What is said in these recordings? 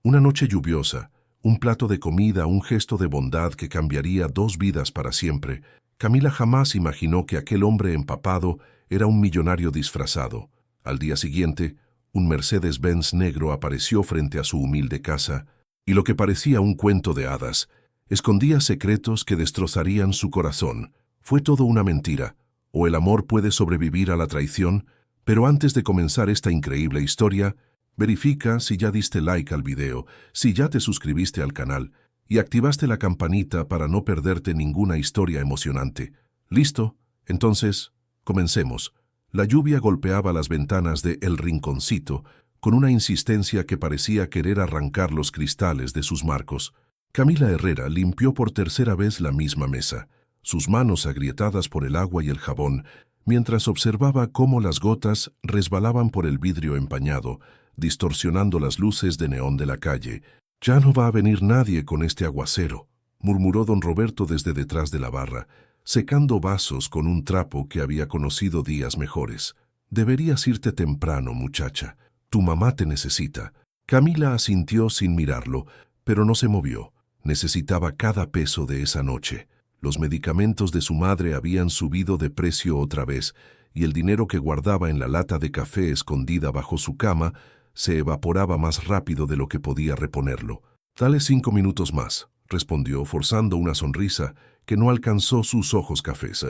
Una noche lluviosa, un plato de comida, un gesto de bondad que cambiaría 2 vidas para siempre. Camila jamás imaginó que aquel hombre empapado era un millonario disfrazado. Al día siguiente, un Mercedes-Benz negro apareció frente a su humilde casa, y lo que parecía un cuento de hadas, escondía secretos que destrozarían su corazón. Fue todo una mentira, o el amor puede sobrevivir a la traición, pero antes de comenzar esta increíble historia, verifica si ya diste like al video, si ya te suscribiste al canal y activaste la campanita para no perderte ninguna historia emocionante. ¿Listo? Entonces, comencemos. La lluvia golpeaba las ventanas de El Rinconcito con una insistencia que parecía querer arrancar los cristales de sus marcos. Camila Herrera limpió por tercera vez la misma mesa, sus manos agrietadas por el agua y el jabón, mientras observaba cómo las gotas resbalaban por el vidrio empañado, distorsionando las luces de neón de la calle. «Ya no va a venir nadie con este aguacero», murmuró don Roberto desde detrás de la barra, secando vasos con un trapo que había conocido días mejores. «Deberías irte temprano, muchacha. Tu mamá te necesita». Camila asintió sin mirarlo, pero no se movió. Necesitaba cada peso de esa noche. Los medicamentos de su madre habían subido de precio otra vez, y el dinero que guardaba en la lata de café escondida bajo su cama se evaporaba más rápido de lo que podía reponerlo. «Dale 5 minutos más», respondió, forzando una sonrisa que no alcanzó sus ojos cafés.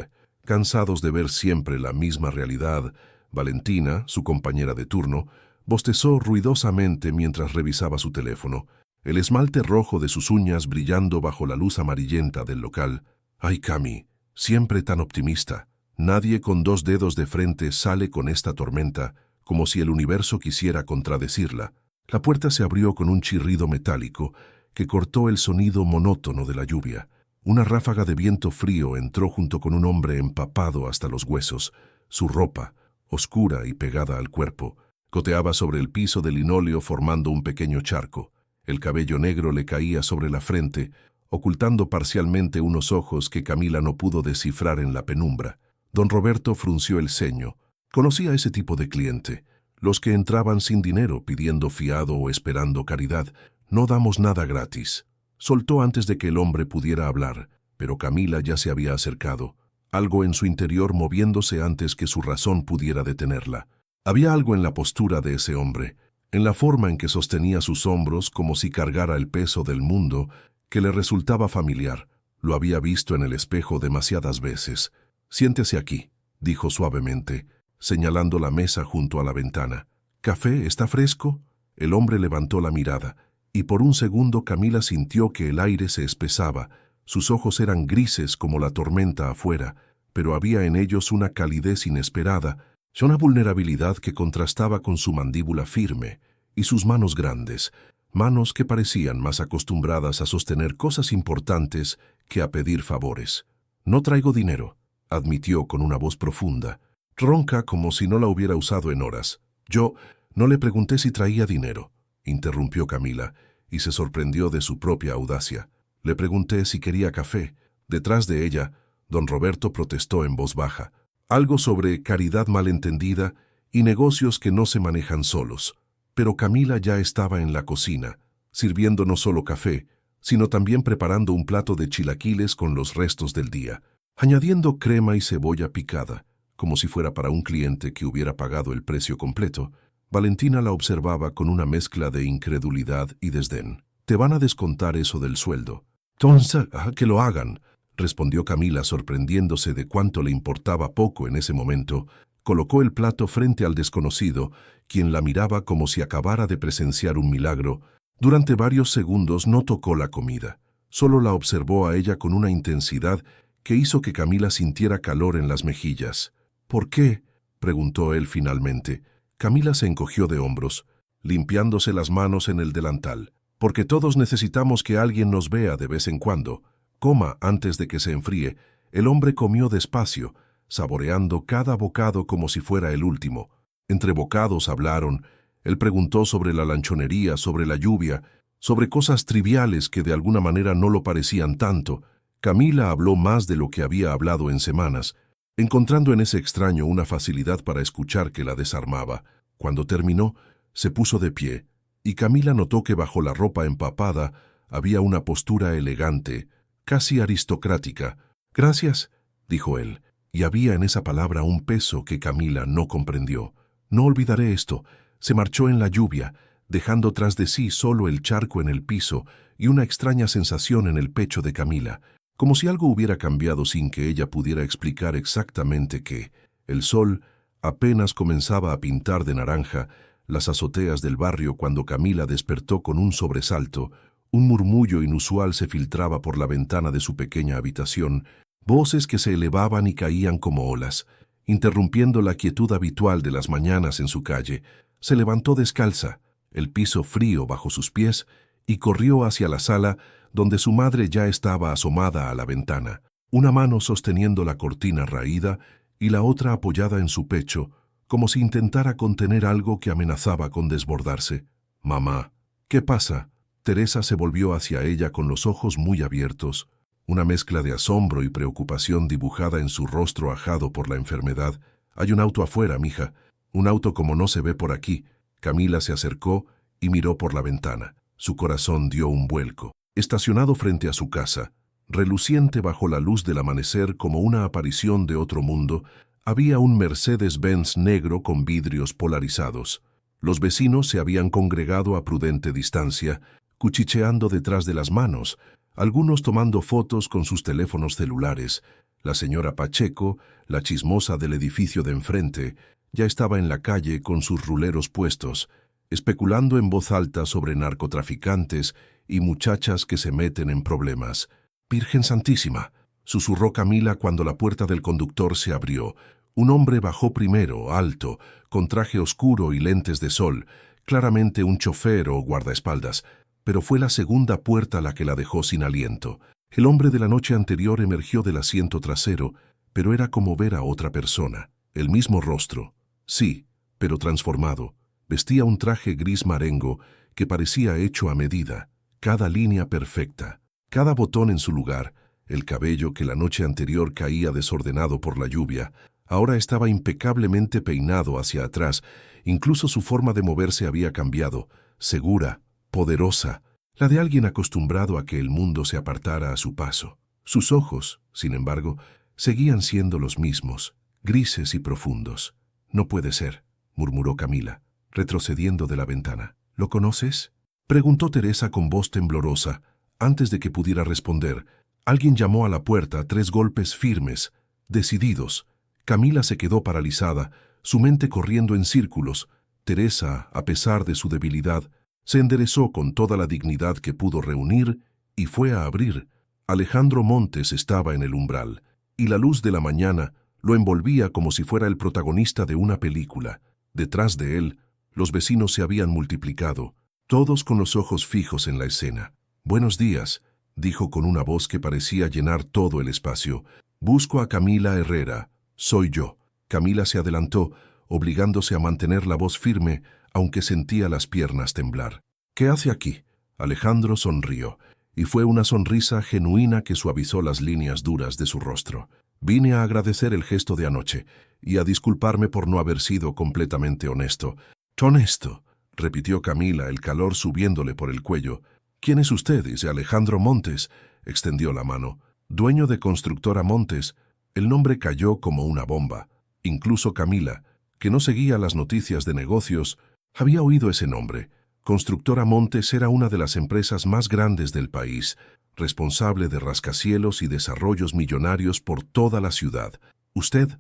Cansados de ver siempre la misma realidad, Valentina, su compañera de turno, bostezó ruidosamente mientras revisaba su teléfono, el esmalte rojo de sus uñas brillando bajo la luz amarillenta del local. «Ay, Cami, siempre tan optimista. Nadie con 2 dedos de frente sale con esta tormenta», como si el universo quisiera contradecirla. La puerta se abrió con un chirrido metálico que cortó el sonido monótono de la lluvia. Una ráfaga de viento frío entró junto con un hombre empapado hasta los huesos. Su ropa, oscura y pegada al cuerpo, goteaba sobre el piso de linóleo formando un pequeño charco. El cabello negro le caía sobre la frente, ocultando parcialmente unos ojos que Camila no pudo descifrar en la penumbra. Don Roberto frunció el ceño. Conocía ese tipo de cliente, los que entraban sin dinero pidiendo fiado o esperando caridad. «No damos nada gratis». Soltó antes de que el hombre pudiera hablar, pero Camila ya se había acercado, algo en su interior moviéndose antes que su razón pudiera detenerla. Había algo en la postura de ese hombre, en la forma en que sostenía sus hombros como si cargara el peso del mundo, que le resultaba familiar. Lo había visto en el espejo demasiadas veces. «Siéntese aquí», dijo suavemente, señalando la mesa junto a la ventana. «¿Café? ¿Está fresco?» El hombre levantó la mirada, y por un segundo Camila sintió que el aire se espesaba. Sus ojos eran grises como la tormenta afuera, pero había en ellos una calidez inesperada, una vulnerabilidad que contrastaba con su mandíbula firme y sus manos grandes, manos que parecían más acostumbradas a sostener cosas importantes que a pedir favores. «No traigo dinero», admitió con una voz profunda, ronca como si no la hubiera usado en horas. «Yo no le pregunté si traía dinero», interrumpió Camila, y se sorprendió de su propia audacia. «Le pregunté si quería café». Detrás de ella, don Roberto protestó en voz baja, algo sobre caridad malentendida y negocios que no se manejan solos. Pero Camila ya estaba en la cocina, sirviendo no solo café, sino también preparando un plato de chilaquiles con los restos del día, añadiendo crema y cebolla picada, como si fuera para un cliente que hubiera pagado el precio completo. Valentina la observaba con una mezcla de incredulidad y desdén. «Te van a descontar eso del sueldo». «Entonces, que lo hagan», respondió Camila, sorprendiéndose de cuánto le importaba poco en ese momento. Colocó el plato frente al desconocido, quien la miraba como si acabara de presenciar un milagro. Durante varios segundos no tocó la comida. Solo la observó a ella con una intensidad que hizo que Camila sintiera calor en las mejillas. «¿Por qué?», preguntó él finalmente. Camila se encogió de hombros, limpiándose las manos en el delantal. «Porque todos necesitamos que alguien nos vea de vez en cuando. Coma antes de que se enfríe». El hombre comió despacio, saboreando cada bocado como si fuera el último. Entre bocados hablaron. Él preguntó sobre la lanchonería, sobre la lluvia, sobre cosas triviales que de alguna manera no lo parecían tanto. Camila habló más de lo que había hablado en semanas, encontrando en ese extraño una facilidad para escuchar que la desarmaba. Cuando terminó, se puso de pie, y Camila notó que bajo la ropa empapada había una postura elegante, casi aristocrática. «Gracias», dijo él, y había en esa palabra un peso que Camila no comprendió. «No olvidaré esto». Se marchó en la lluvia, dejando tras de sí solo el charco en el piso y una extraña sensación en el pecho de Camila, como si algo hubiera cambiado sin que ella pudiera explicar exactamente qué. El sol apenas comenzaba a pintar de naranja las azoteas del barrio cuando Camila despertó con un sobresalto. Un murmullo inusual se filtraba por la ventana de su pequeña habitación, voces que se elevaban y caían como olas, interrumpiendo la quietud habitual de las mañanas en su calle. Se levantó descalza, el piso frío bajo sus pies, y corrió hacia la sala donde su madre ya estaba asomada a la ventana, una mano sosteniendo la cortina raída y la otra apoyada en su pecho, como si intentara contener algo que amenazaba con desbordarse. «Mamá, ¿qué pasa?». Teresa se volvió hacia ella con los ojos muy abiertos, una mezcla de asombro y preocupación dibujada en su rostro ajado por la enfermedad. «Hay un auto afuera, mija, un auto como no se ve por aquí». Camila se acercó y miró por la ventana. Su corazón dio un vuelco. Estacionado frente a su casa, reluciente bajo la luz del amanecer como una aparición de otro mundo, había un Mercedes-Benz negro con vidrios polarizados. Los vecinos se habían congregado a prudente distancia, cuchicheando detrás de las manos, algunos tomando fotos con sus teléfonos celulares. La señora Pacheco, la chismosa del edificio de enfrente, ya estaba en la calle con sus ruleros puestos, especulando en voz alta sobre narcotraficantes y muchachas que se meten en problemas. «Virgen Santísima», susurró Camila cuando la puerta del conductor se abrió. Un hombre bajó primero, alto, con traje oscuro y lentes de sol, claramente un chofer o guardaespaldas, pero fue la segunda puerta la que la dejó sin aliento. El hombre de la noche anterior emergió del asiento trasero, pero era como ver a otra persona. El mismo rostro, sí, pero transformado. Vestía un traje gris marengo que parecía hecho a medida, cada línea perfecta, cada botón en su lugar. El cabello que la noche anterior caía desordenado por la lluvia, ahora estaba impecablemente peinado hacia atrás. Incluso su forma de moverse había cambiado, segura, poderosa, la de alguien acostumbrado a que el mundo se apartara a su paso. Sus ojos, sin embargo, seguían siendo los mismos, grises y profundos. «No puede ser», murmuró Camila, retrocediendo de la ventana. «¿Lo conoces?», preguntó Teresa con voz temblorosa. Antes de que pudiera responder, alguien llamó a la puerta, 3 golpes firmes, decididos. Camila se quedó paralizada, su mente corriendo en círculos. Teresa, a pesar de su debilidad, se enderezó con toda la dignidad que pudo reunir y fue a abrir. Alejandro Montes estaba en el umbral, y la luz de la mañana lo envolvía como si fuera el protagonista de una película. Detrás de él, los vecinos se habían multiplicado, todos con los ojos fijos en la escena. «Buenos días», dijo con una voz que parecía llenar todo el espacio. «Busco a Camila Herrera. Soy yo». Camila se adelantó, obligándose a mantener la voz firme, aunque sentía las piernas temblar. «¿Qué hace aquí?». Alejandro sonrió, y fue una sonrisa genuina que suavizó las líneas duras de su rostro. «Vine a agradecer el gesto de anoche y a disculparme por no haber sido completamente honesto». «¿Honesto?», repitió Camila, el calor subiéndole por el cuello. «¿Quién es usted?». «Dice Alejandro Montes», extendió la mano. «Dueño de Constructora Montes». El nombre cayó como una bomba. Incluso Camila, que no seguía las noticias de negocios, había oído ese nombre. Constructora Montes era una de las empresas más grandes del país, responsable de rascacielos y desarrollos millonarios por toda la ciudad. Usted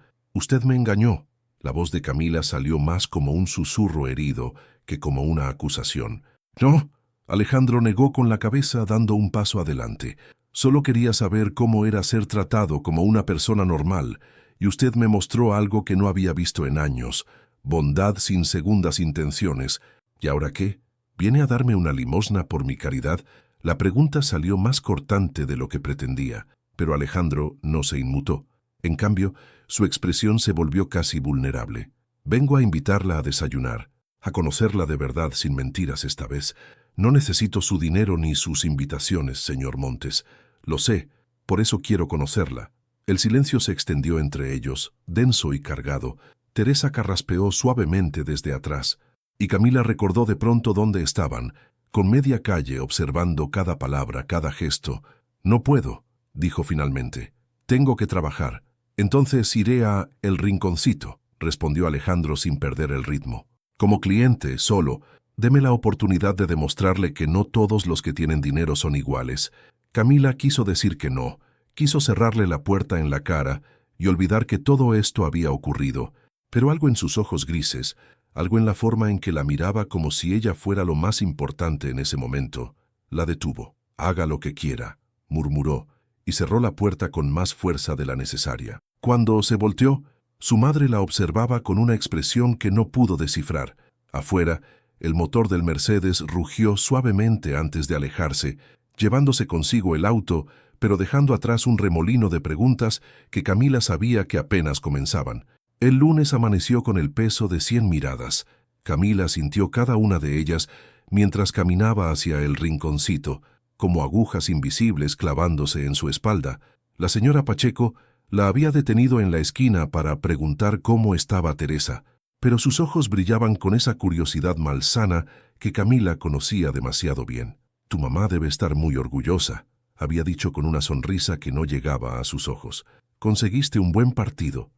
me engañó». La voz de Camila salió más como un susurro herido que como una acusación. «No», Alejandro negó con la cabeza dando un paso adelante. «Solo quería saber cómo era ser tratado como una persona normal, y usted me mostró algo que no había visto en años, bondad sin segundas intenciones. ¿Y ahora qué? ¿Viene a darme una limosna por mi caridad?». La pregunta salió más cortante de lo que pretendía, pero Alejandro no se inmutó. En cambio, su expresión se volvió casi vulnerable. «Vengo a invitarla a desayunar, a conocerla de verdad sin mentiras esta vez. No necesito su dinero ni sus invitaciones, señor Montes. Lo sé, por eso quiero conocerla». El silencio se extendió entre ellos, denso y cargado. Teresa carraspeó suavemente desde atrás. Y Camila recordó de pronto dónde estaban, con media calle observando cada palabra, cada gesto. «No puedo», dijo finalmente. «Tengo que trabajar. Entonces iré a El Rinconcito», respondió Alejandro sin perder el ritmo. «Como cliente, solo, deme la oportunidad de demostrarle que no todos los que tienen dinero son iguales». Camila quiso decir que no, quiso cerrarle la puerta en la cara y olvidar que todo esto había ocurrido, pero algo en sus ojos grises, algo en la forma en que la miraba como si ella fuera lo más importante en ese momento, la detuvo. «Haga lo que quiera», murmuró, y cerró la puerta con más fuerza de la necesaria. Cuando se volteó, su madre la observaba con una expresión que no pudo descifrar. Afuera, el motor del Mercedes rugió suavemente antes de alejarse, llevándose consigo el auto, pero dejando atrás un remolino de preguntas que Camila sabía que apenas comenzaban. El lunes amaneció con el peso de 100 miradas. Camila sintió cada una de ellas mientras caminaba hacia El Rinconcito, como agujas invisibles clavándose en su espalda. La señora Pacheco la había detenido en la esquina para preguntar cómo estaba Teresa, pero sus ojos brillaban con esa curiosidad malsana que Camila conocía demasiado bien. «Tu mamá debe estar muy orgullosa», había dicho con una sonrisa que no llegaba a sus ojos. «Conseguiste un buen partido».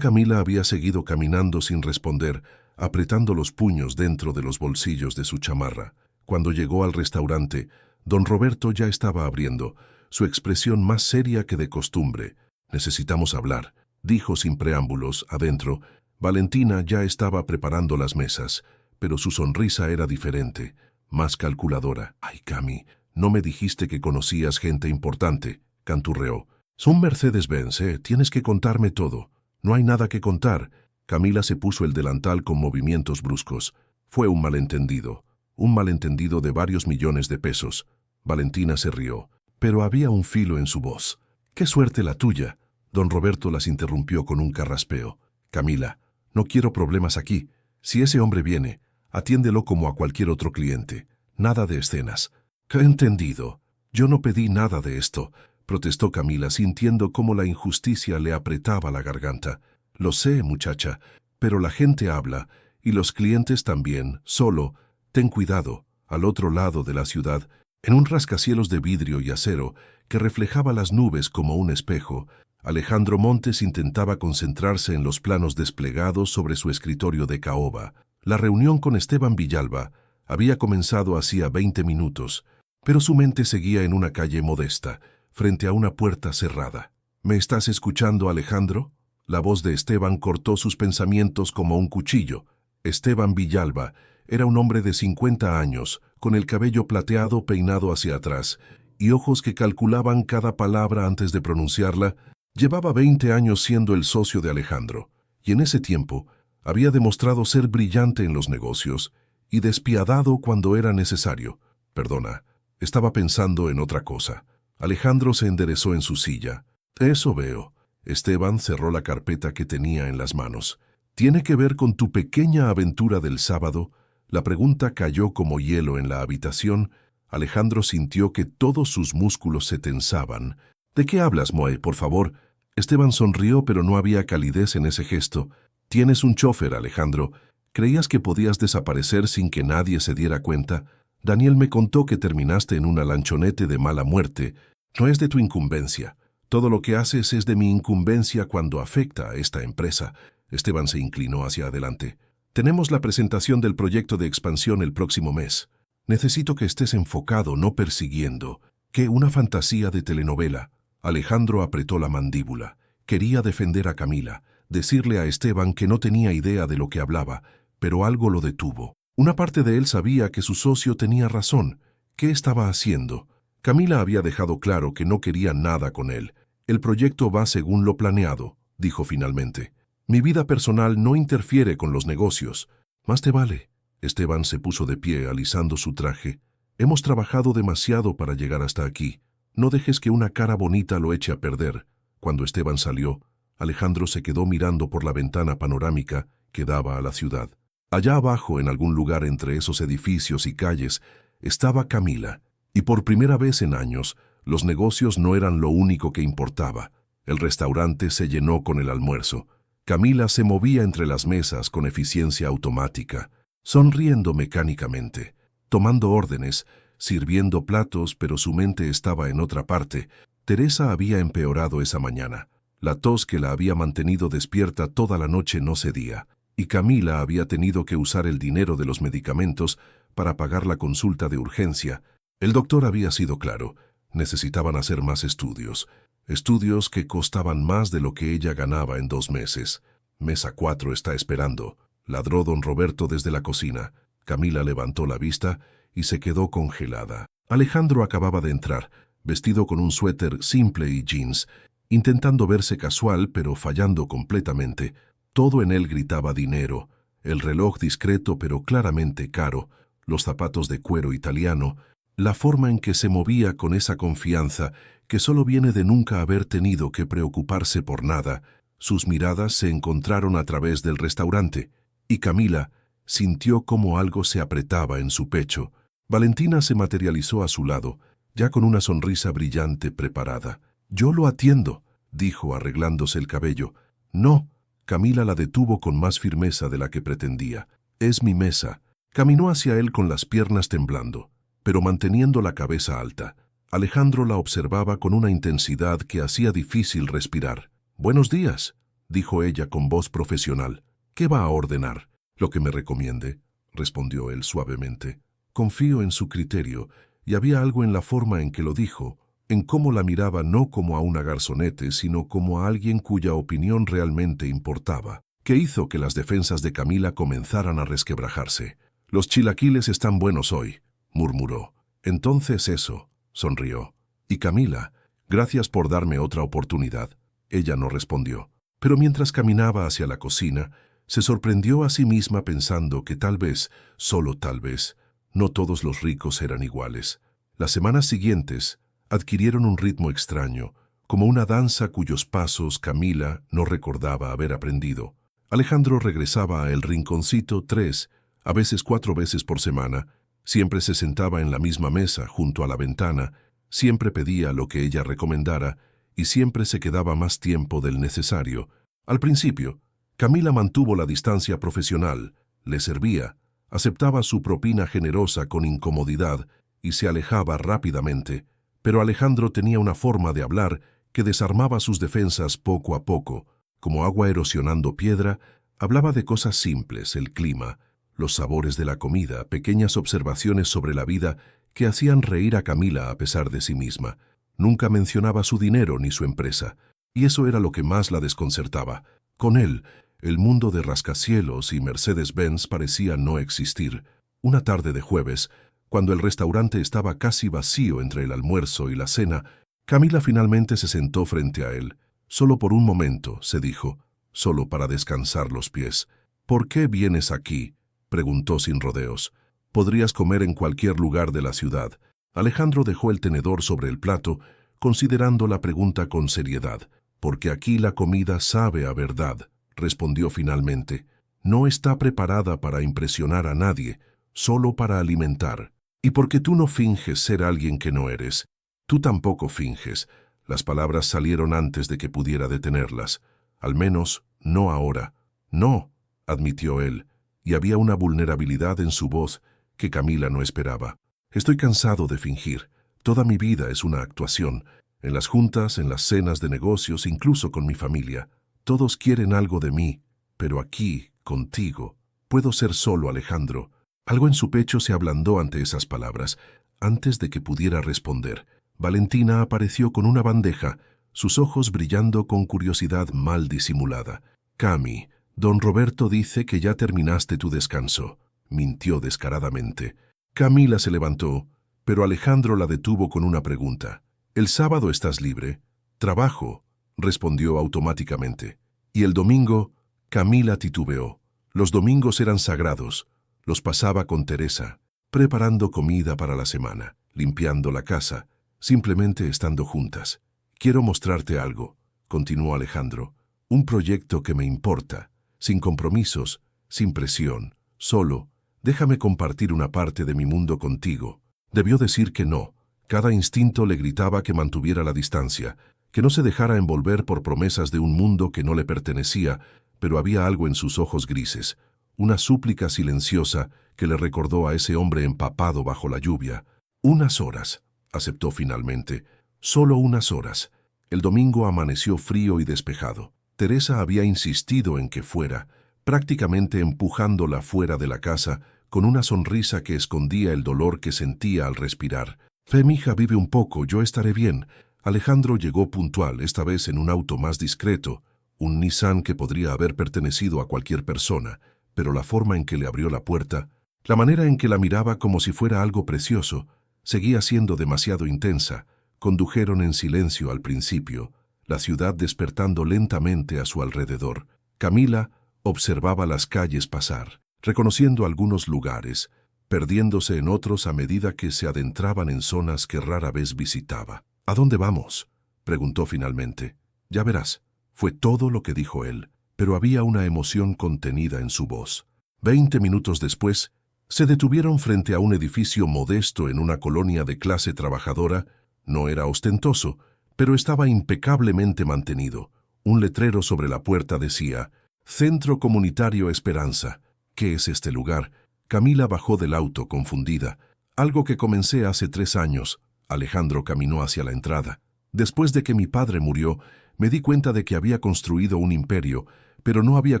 Camila había seguido caminando sin responder, apretando los puños dentro de los bolsillos de su chamarra. Cuando llegó al restaurante, don Roberto ya estaba abriendo, su expresión más seria que de costumbre. «Necesitamos hablar», dijo sin preámbulos, adentro. Valentina ya estaba preparando las mesas, pero su sonrisa era diferente, más calculadora. «Ay, Cami, no me dijiste que conocías gente importante», canturreó. «Son Mercedes-Benz, tienes que contarme todo». «No hay nada que contar». Camila se puso el delantal con movimientos bruscos. «Fue un malentendido de varios millones de pesos». Valentina se rió, pero había un filo en su voz. «¡Qué suerte la tuya!». Don Roberto las interrumpió con un carraspeo. «Camila, no quiero problemas aquí. Si ese hombre viene, atiéndelo como a cualquier otro cliente. Nada de escenas». «¿Qué entendido? Yo no pedí nada de esto», protestó Camila, sintiendo cómo la injusticia le apretaba la garganta. «Lo sé, muchacha, pero la gente habla, y los clientes también. Solo, ten cuidado». Al otro lado de la ciudad, en un rascacielos de vidrio y acero que reflejaba las nubes como un espejo, Alejandro Montes intentaba concentrarse en los planos desplegados sobre su escritorio de caoba. La reunión con Esteban Villalba había comenzado hacía 20 minutos, pero su mente seguía en una calle modesta, frente a una puerta cerrada. «¿Me estás escuchando, Alejandro?». La voz de Esteban cortó sus pensamientos como un cuchillo. Esteban Villalba era un hombre de 50 años, con el cabello plateado peinado hacia atrás, y ojos que calculaban cada palabra antes de pronunciarla. Llevaba 20 años siendo el socio de Alejandro, y en ese tiempo había demostrado ser brillante en los negocios y despiadado cuando era necesario. «Perdona, estaba pensando en otra cosa». Alejandro se enderezó en su silla. «Eso veo». Esteban cerró la carpeta que tenía en las manos. «¿Tiene que ver con tu pequeña aventura del sábado?». La pregunta cayó como hielo en la habitación. Alejandro sintió que todos sus músculos se tensaban. «¿De qué hablas, Moe, por favor?». Esteban sonrió, pero no había calidez en ese gesto. «Tienes un chofer, Alejandro. ¿Creías que podías desaparecer sin que nadie se diera cuenta? Daniel me contó que terminaste en una lanchonete de mala muerte. No es de tu incumbencia. Todo lo que haces es de mi incumbencia cuando afecta a esta empresa». Esteban se inclinó hacia adelante. «Tenemos la presentación del proyecto de expansión el próximo mes. Necesito que estés enfocado, no persiguiendo. ¿Qué? ¿Una fantasía de telenovela?». Alejandro apretó la mandíbula. Quería defender a Camila, decirle a Esteban que no tenía idea de lo que hablaba, pero algo lo detuvo. Una parte de él sabía que su socio tenía razón. ¿Qué estaba haciendo? Camila había dejado claro que no quería nada con él. «El proyecto va según lo planeado», dijo finalmente. «Mi vida personal no interfiere con los negocios». «Más te vale». Esteban se puso de pie, alisando su traje. «Hemos trabajado demasiado para llegar hasta aquí. No dejes que una cara bonita lo eche a perder». Cuando Esteban salió, Alejandro se quedó mirando por la ventana panorámica que daba a la ciudad. Allá abajo, en algún lugar entre esos edificios y calles, estaba Camila, y por primera vez en años, los negocios no eran lo único que importaba. El restaurante se llenó con el almuerzo. Camila se movía entre las mesas con eficiencia automática. sonriendo mecánicamente, tomando órdenes, sirviendo platos, pero su mente estaba en otra parte. Teresa había empeorado esa mañana. La tos que la había mantenido despierta toda la noche no cedía, y Camila había tenido que usar el dinero de los medicamentos para pagar la consulta de urgencia. El doctor había sido claro: necesitaban hacer más estudios, estudios que costaban más de lo que ella ganaba en 2 meses. Mesa 4 está esperando, ladró don Roberto desde la cocina. Camila levantó la vista y se quedó congelada. Alejandro acababa de entrar, vestido con un suéter simple y jeans, intentando verse casual pero fallando completamente. Todo en él gritaba dinero: el reloj discreto pero claramente caro, los zapatos de cuero italiano, la forma en que se movía con esa confianza que solo viene de nunca haber tenido que preocuparse por nada. Sus miradas se encontraron a través del restaurante, y Camila sintió como algo se apretaba en su pecho. Valentina se materializó a su lado, ya con una sonrisa brillante preparada. «Yo lo atiendo», dijo arreglándose el cabello. «No», Camila la detuvo con más firmeza de la que pretendía. «Es mi mesa». Caminó hacia él con las piernas temblando, pero manteniendo la cabeza alta. Alejandro la observaba con una intensidad que hacía difícil respirar. «Buenos días», dijo ella con voz profesional. «¿Qué va a ordenar?» «Lo que me recomiende», respondió él suavemente. Confío en su criterio, y había algo en la forma en que lo dijo, en cómo la miraba, no como a una garzonete, sino como a alguien cuya opinión realmente importaba, que hizo que las defensas de Camila comenzaran a resquebrajarse. «Los chilaquiles están buenos hoy», murmuró. «Entonces eso», sonrió. «Y Camila, gracias por darme otra oportunidad». Ella no respondió, pero mientras caminaba hacia la cocina, se sorprendió a sí misma pensando que tal vez, solo tal vez, no todos los ricos eran iguales. Las semanas siguientes adquirieron un ritmo extraño, como una danza cuyos pasos Camila no recordaba haber aprendido. Alejandro regresaba a El Rinconcito 3, a veces 4 veces por semana. Siempre se sentaba en la misma mesa, junto a la ventana, siempre pedía lo que ella recomendara y siempre se quedaba más tiempo del necesario. Al principio, Camila mantuvo la distancia profesional, le servía, aceptaba su propina generosa con incomodidad y se alejaba rápidamente, pero Alejandro tenía una forma de hablar que desarmaba sus defensas poco a poco. Como agua erosionando piedra, hablaba de cosas simples: el clima, los sabores de la comida, pequeñas observaciones sobre la vida que hacían reír a Camila a pesar de sí misma. Nunca mencionaba su dinero ni su empresa, y eso era lo que más la desconcertaba. Con él, el mundo de rascacielos y Mercedes-Benz parecía no existir. Una tarde de jueves, cuando el restaurante estaba casi vacío entre el almuerzo y la cena, Camila finalmente se sentó frente a él. «Solo por un momento», se dijo, «solo para descansar los pies». «¿Por qué vienes aquí?», preguntó sin rodeos. «Podrías comer en cualquier lugar de la ciudad». Alejandro dejó el tenedor sobre el plato, considerando la pregunta con seriedad. «Porque aquí la comida sabe a verdad», respondió finalmente. «No está preparada para impresionar a nadie, solo para alimentar. Y porque tú no finges ser alguien que no eres. Tú tampoco finges». Las palabras salieron antes de que pudiera detenerlas. «Al menos, no ahora». «No», admitió él, y había una vulnerabilidad en su voz que Camila no esperaba. «Estoy cansado de fingir. Toda mi vida es una actuación. En las juntas, en las cenas de negocios, incluso con mi familia. Todos quieren algo de mí, pero aquí, contigo, puedo ser solo Alejandro». Algo en su pecho se ablandó ante esas palabras. Antes de que pudiera responder, Valentina apareció con una bandeja, sus ojos brillando con curiosidad mal disimulada. «Cami, don Roberto dice que ya terminaste tu descanso», mintió descaradamente. Camila se levantó, pero Alejandro la detuvo con una pregunta. «¿El sábado estás libre?» «Trabajo», respondió automáticamente. «¿Y el domingo?» Camila titubeó. Los domingos eran sagrados. Los pasaba con Teresa, preparando comida para la semana, limpiando la casa, simplemente estando juntas. «Quiero mostrarte algo», continuó Alejandro. «Un proyecto que me importa, sin compromisos, sin presión, solo. Déjame compartir una parte de mi mundo contigo». Debió decir que no. Cada instinto le gritaba que mantuviera la distancia, que no se dejara envolver por promesas de un mundo que no le pertenecía, pero había algo en sus ojos grises, una súplica silenciosa que le recordó a ese hombre empapado bajo la lluvia. «Unas horas», aceptó finalmente. «Solo unas horas». El domingo amaneció frío y despejado. Teresa había insistido en que fuera, prácticamente empujándola fuera de la casa, con una sonrisa que escondía el dolor que sentía al respirar. «Fe, mija, vive un poco, yo estaré bien». Alejandro llegó puntual, esta vez en un auto más discreto, un Nissan que podría haber pertenecido a cualquier persona, pero la forma en que le abrió la puerta, la manera en que la miraba como si fuera algo precioso, seguía siendo demasiado intensa. Condujeron en silencio al principio, la ciudad despertando lentamente a su alrededor. Camila observaba las calles pasar, reconociendo algunos lugares, perdiéndose en otros a medida que se adentraban en zonas que rara vez visitaba. «¿A dónde vamos?», preguntó finalmente. «Ya verás», fue todo lo que dijo él, pero había una emoción contenida en su voz. 20 minutos después, se detuvieron frente a un edificio modesto en una colonia de clase trabajadora. No era ostentoso, pero estaba impecablemente mantenido. Un letrero sobre la puerta decía: «Centro Comunitario Esperanza». «¿Qué es este lugar?». Camila bajó del auto confundida. «Algo que comencé hace 3 años». Alejandro caminó hacia la entrada. «Después de que mi padre murió, me di cuenta de que había construido un imperio, pero no había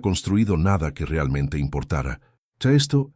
construido nada que realmente importara. Ya esto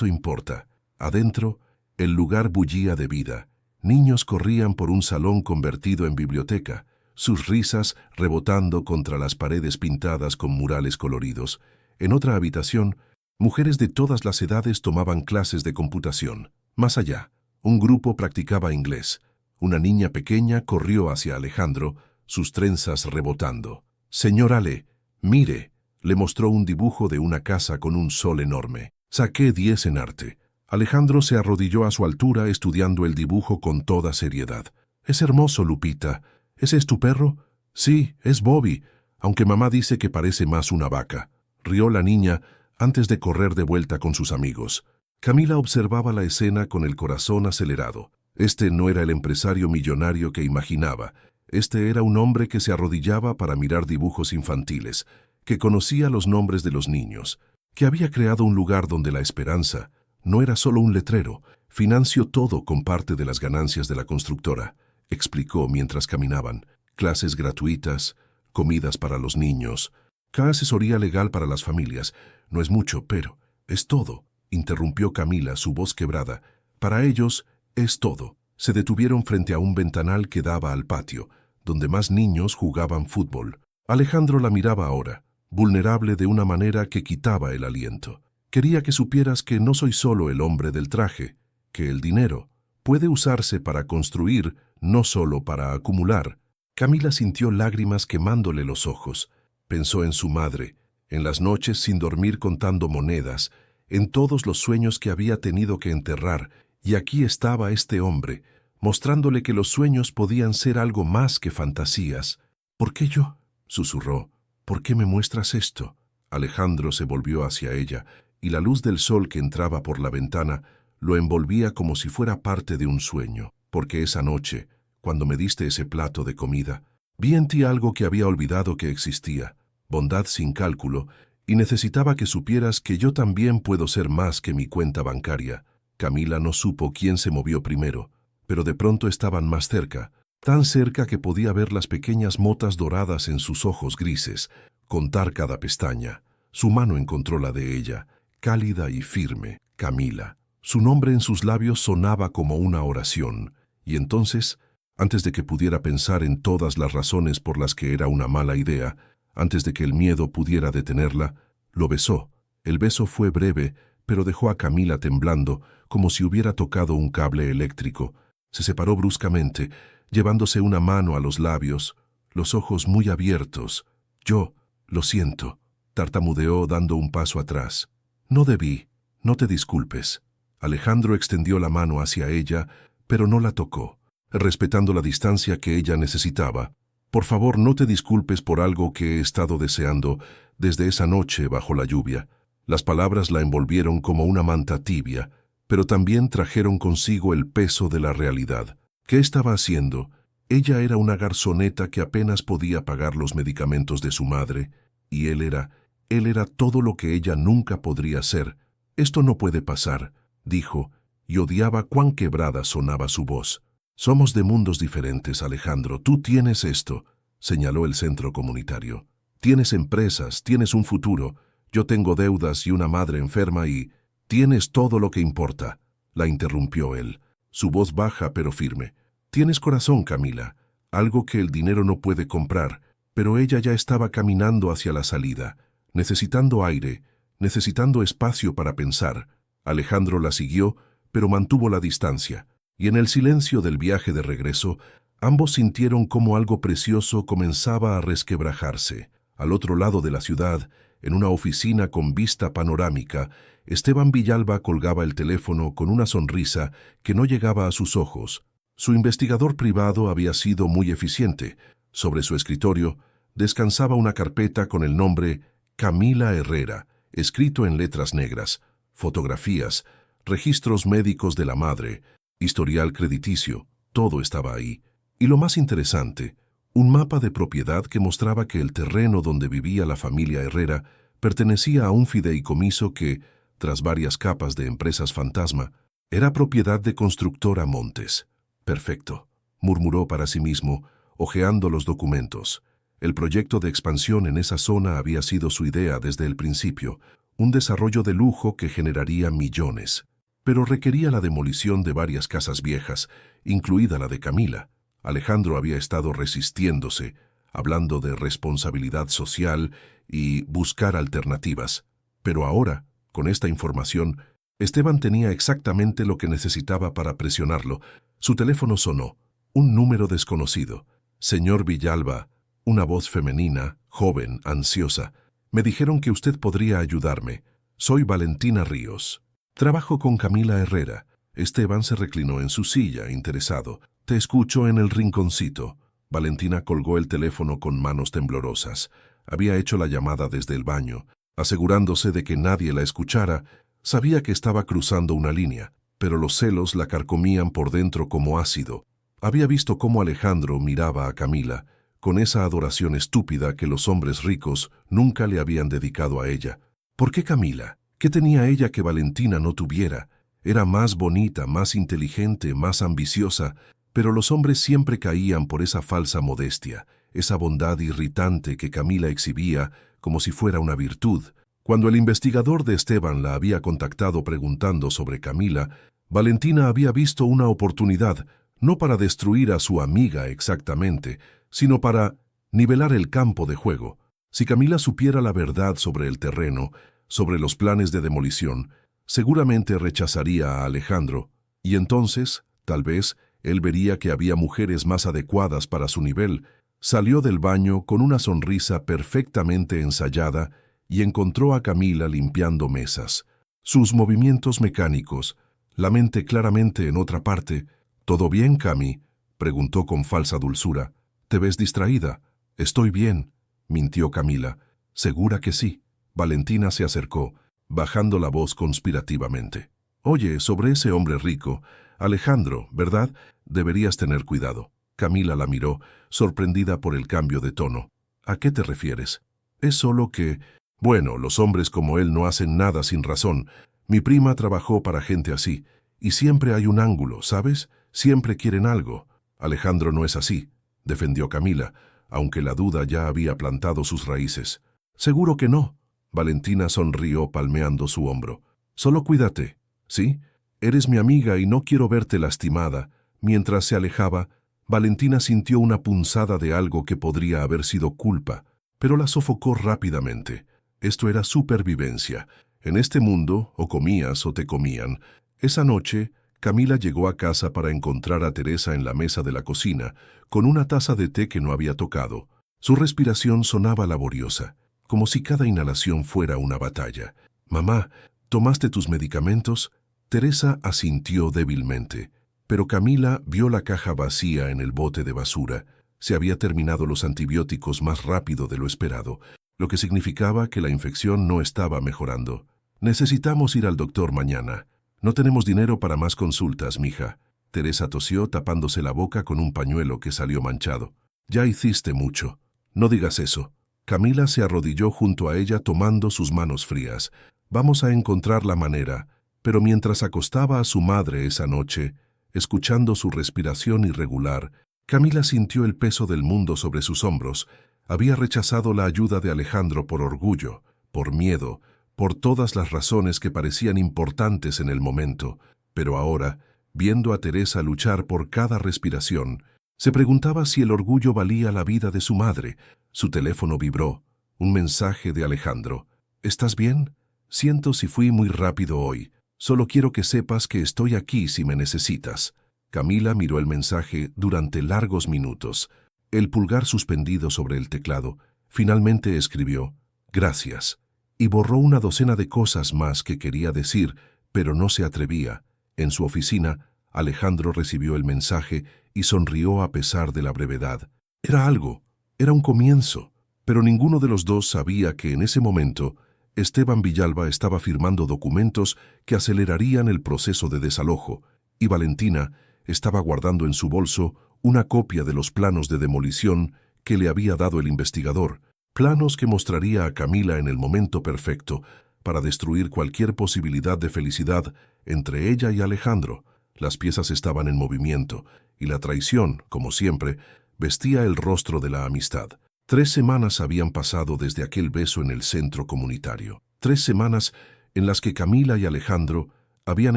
importa». Adentro, el lugar bullía de vida. Niños corrían por un salón convertido en biblioteca, sus risas rebotando contra las paredes pintadas con murales coloridos. En otra habitación, mujeres de todas las edades tomaban clases de computación. Más allá, un grupo practicaba inglés. Una niña pequeña corrió hacia Alejandro, sus trenzas rebotando. «Señor Ale, mire», le mostró un dibujo de una casa con un sol enorme. «Saqué 10 en arte». Alejandro se arrodilló a su altura estudiando el dibujo con toda seriedad. «Es hermoso, Lupita. ¿Ese es tu perro?». «Sí, es Bobby, aunque mamá dice que parece más una vaca», rió la niña antes de correr de vuelta con sus amigos. Camila observaba la escena con el corazón acelerado. Este no era el empresario millonario que imaginaba. Este era un hombre que se arrodillaba para mirar dibujos infantiles, que conocía los nombres de los niños, que había creado un lugar donde la esperanza no era solo un letrero. «Financio todo con parte de las ganancias de la constructora», explicó mientras caminaban. «Clases gratuitas, comidas para los niños, asesoría legal para las familias. No es mucho, pero es todo», interrumpió Camila, su voz quebrada. «Para ellos es todo». Se detuvieron frente a un ventanal que daba al patio, donde más niños jugaban fútbol. Alejandro la miraba ahora, vulnerable de una manera que quitaba el aliento. «Quería que supieras que no soy solo el hombre del traje, que el dinero puede usarse para construir, no solo para acumular». Camila sintió lágrimas quemándole los ojos. Pensó en su madre, en las noches sin dormir contando monedas, en todos los sueños que había tenido que enterrar, y aquí estaba este hombre, mostrándole que los sueños podían ser algo más que fantasías. «¿Por qué yo?», susurró. «¿Por qué me muestras esto?». Alejandro se volvió hacia ella, y la luz del sol que entraba por la ventana lo envolvía como si fuera parte de un sueño. «Porque esa noche, cuando me diste ese plato de comida, vi en ti algo que había olvidado que existía, bondad sin cálculo, y necesitaba que supieras que yo también puedo ser más que mi cuenta bancaria». Camila no supo quién se movió primero, pero de pronto estaban más cerca, tan cerca que podía ver las pequeñas motas doradas en sus ojos grises, contar cada pestaña. Su mano encontró la de ella, cálida y firme. «Camila». Su nombre en sus labios sonaba como una oración, y entonces, antes de que pudiera pensar en todas las razones por las que era una mala idea, antes de que el miedo pudiera detenerla, lo besó. El beso fue breve, pero dejó a Camila temblando, como si hubiera tocado un cable eléctrico. Se separó bruscamente, llevándose una mano a los labios, los ojos muy abiertos. «Yo lo siento», tartamudeó dando un paso atrás. «No debí, no te disculpes». Alejandro extendió la mano hacia ella, pero no la tocó, respetando la distancia que ella necesitaba. «Por favor, no te disculpes por algo que he estado deseando desde esa noche bajo la lluvia». Las palabras la envolvieron como una manta tibia, pero también trajeron consigo el peso de la realidad. ¿Qué estaba haciendo? Ella era una garzoneta que apenas podía pagar los medicamentos de su madre, y él era Él era todo lo que ella nunca podría ser. «Esto no puede pasar», dijo, y odiaba cuán quebrada sonaba su voz. «Somos de mundos diferentes, Alejandro. Tú tienes esto», señaló el centro comunitario. «Tienes empresas, tienes un futuro. Yo tengo deudas y una madre enferma y... tienes todo lo que importa», la interrumpió él, su voz baja pero firme. «Tienes corazón, Camila, algo que el dinero no puede comprar», pero ella ya estaba caminando hacia la salida, necesitando aire, necesitando espacio para pensar. Alejandro la siguió, pero mantuvo la distancia, y en el silencio del viaje de regreso, ambos sintieron cómo algo precioso comenzaba a resquebrajarse. Al otro lado de la ciudad, en una oficina con vista panorámica, Esteban Villalba colgaba el teléfono con una sonrisa que no llegaba a sus ojos. Su investigador privado había sido muy eficiente. Sobre su escritorio descansaba una carpeta con el nombre Camila Herrera, escrito en letras negras, fotografías, registros médicos de la madre, historial crediticio, todo estaba ahí. Y lo más interesante, un mapa de propiedad que mostraba que el terreno donde vivía la familia Herrera pertenecía a un fideicomiso que, tras varias capas de empresas fantasma, era propiedad de Constructora Montes. «Perfecto», murmuró para sí mismo, hojeando los documentos. El proyecto de expansión en esa zona había sido su idea desde el principio, un desarrollo de lujo que generaría millones, pero requería la demolición de varias casas viejas, incluida la de Camila. Alejandro había estado resistiéndose, hablando de responsabilidad social y buscar alternativas. Pero ahora, con esta información, Esteban tenía exactamente lo que necesitaba para presionarlo. Su teléfono sonó. Un número desconocido. «Señor Villalba», una voz femenina, joven, ansiosa. «Me dijeron que usted podría ayudarme. Soy Valentina Ríos. Trabajo con Camila Herrera». Esteban se reclinó en su silla, interesado. «Te escucho en el rinconcito». Valentina colgó el teléfono con manos temblorosas. Había hecho la llamada desde el baño. Asegurándose de que nadie la escuchara, sabía que estaba cruzando una línea, pero los celos la carcomían por dentro como ácido. Había visto cómo Alejandro miraba a Camila, con esa adoración estúpida que los hombres ricos nunca le habían dedicado a ella. ¿Por qué Camila? ¿Qué tenía ella que Valentina no tuviera? Era más bonita, más inteligente, más ambiciosa, pero los hombres siempre caían por esa falsa modestia, esa bondad irritante que Camila exhibía como si fuera una virtud. Cuando el investigador de Esteban la había contactado preguntando sobre Camila, Valentina había visto una oportunidad, no para destruir a su amiga exactamente, sino para nivelar el campo de juego. Si Camila supiera la verdad sobre el terreno, sobre los planes de demolición, seguramente rechazaría a Alejandro, y entonces, tal vez, él vería que había mujeres más adecuadas para su nivel. Salió del baño con una sonrisa perfectamente ensayada y encontró a Camila limpiando mesas. Sus movimientos mecánicos, la mente claramente en otra parte. «¿Todo bien, Cami?», preguntó con falsa dulzura. «¿Te ves distraída?» «Estoy bien», mintió Camila. «Segura que sí». Valentina se acercó, bajando la voz conspirativamente. «Oye, sobre ese hombre rico, Alejandro, ¿verdad? Deberías tener cuidado». Camila la miró, sorprendida por el cambio de tono. «¿A qué te refieres?» «Es solo que... bueno, los hombres como él no hacen nada sin razón. Mi prima trabajó para gente así, y siempre hay un ángulo, ¿sabes? Siempre quieren algo». «Alejandro no es así», defendió Camila, aunque la duda ya había plantado sus raíces. «Seguro que no». Valentina sonrió palmeando su hombro. «Solo cuídate, ¿sí? Eres mi amiga y no quiero verte lastimada». Mientras se alejaba, Valentina sintió una punzada de algo que podría haber sido culpa, pero la sofocó rápidamente. Esto era supervivencia. En este mundo, o comías o te comían. Esa noche, Camila llegó a casa para encontrar a Teresa en la mesa de la cocina, con una taza de té que no había tocado. Su respiración sonaba laboriosa, como si cada inhalación fuera una batalla. «Mamá, ¿tomaste tus medicamentos?» Teresa asintió débilmente, pero Camila vio la caja vacía en el bote de basura. Se había terminado los antibióticos más rápido de lo esperado, lo que significaba que la infección no estaba mejorando. «Necesitamos ir al doctor mañana. No tenemos dinero para más consultas, mija». Teresa tosió tapándose la boca con un pañuelo que salió manchado. «Ya hiciste mucho. No digas eso». Camila se arrodilló junto a ella tomando sus manos frías. Vamos a encontrar la manera. Pero mientras acostaba a su madre esa noche, escuchando su respiración irregular, Camila sintió el peso del mundo sobre sus hombros. Había rechazado la ayuda de Alejandro por orgullo, por miedo, por todas las razones que parecían importantes en el momento. Pero ahora, viendo a Teresa luchar por cada respiración, se preguntaba si el orgullo valía la vida de su madre. Su teléfono vibró. Un mensaje de Alejandro. ¿Estás bien? Siento si fui muy rápido hoy. Solo quiero que sepas que estoy aquí si me necesitas. Camila miró el mensaje durante largos minutos. El pulgar suspendido sobre el teclado. Finalmente escribió, «Gracias», y borró una docena de cosas más que quería decir, pero no se atrevía. En su oficina, Alejandro recibió el mensaje y sonrió a pesar de la brevedad. Era algo, era un comienzo, pero ninguno de los dos sabía que en ese momento Esteban Villalba estaba firmando documentos que acelerarían el proceso de desalojo, y Valentina estaba guardando en su bolso una copia de los planos de demolición que le había dado el investigador, planos que mostraría a Camila en el momento perfecto para destruir cualquier posibilidad de felicidad entre ella y Alejandro. Las piezas estaban en movimiento, y la traición, como siempre, vestía el rostro de la amistad. 3 semanas habían pasado desde aquel beso en el centro comunitario. 3 semanas en las que Camila y Alejandro habían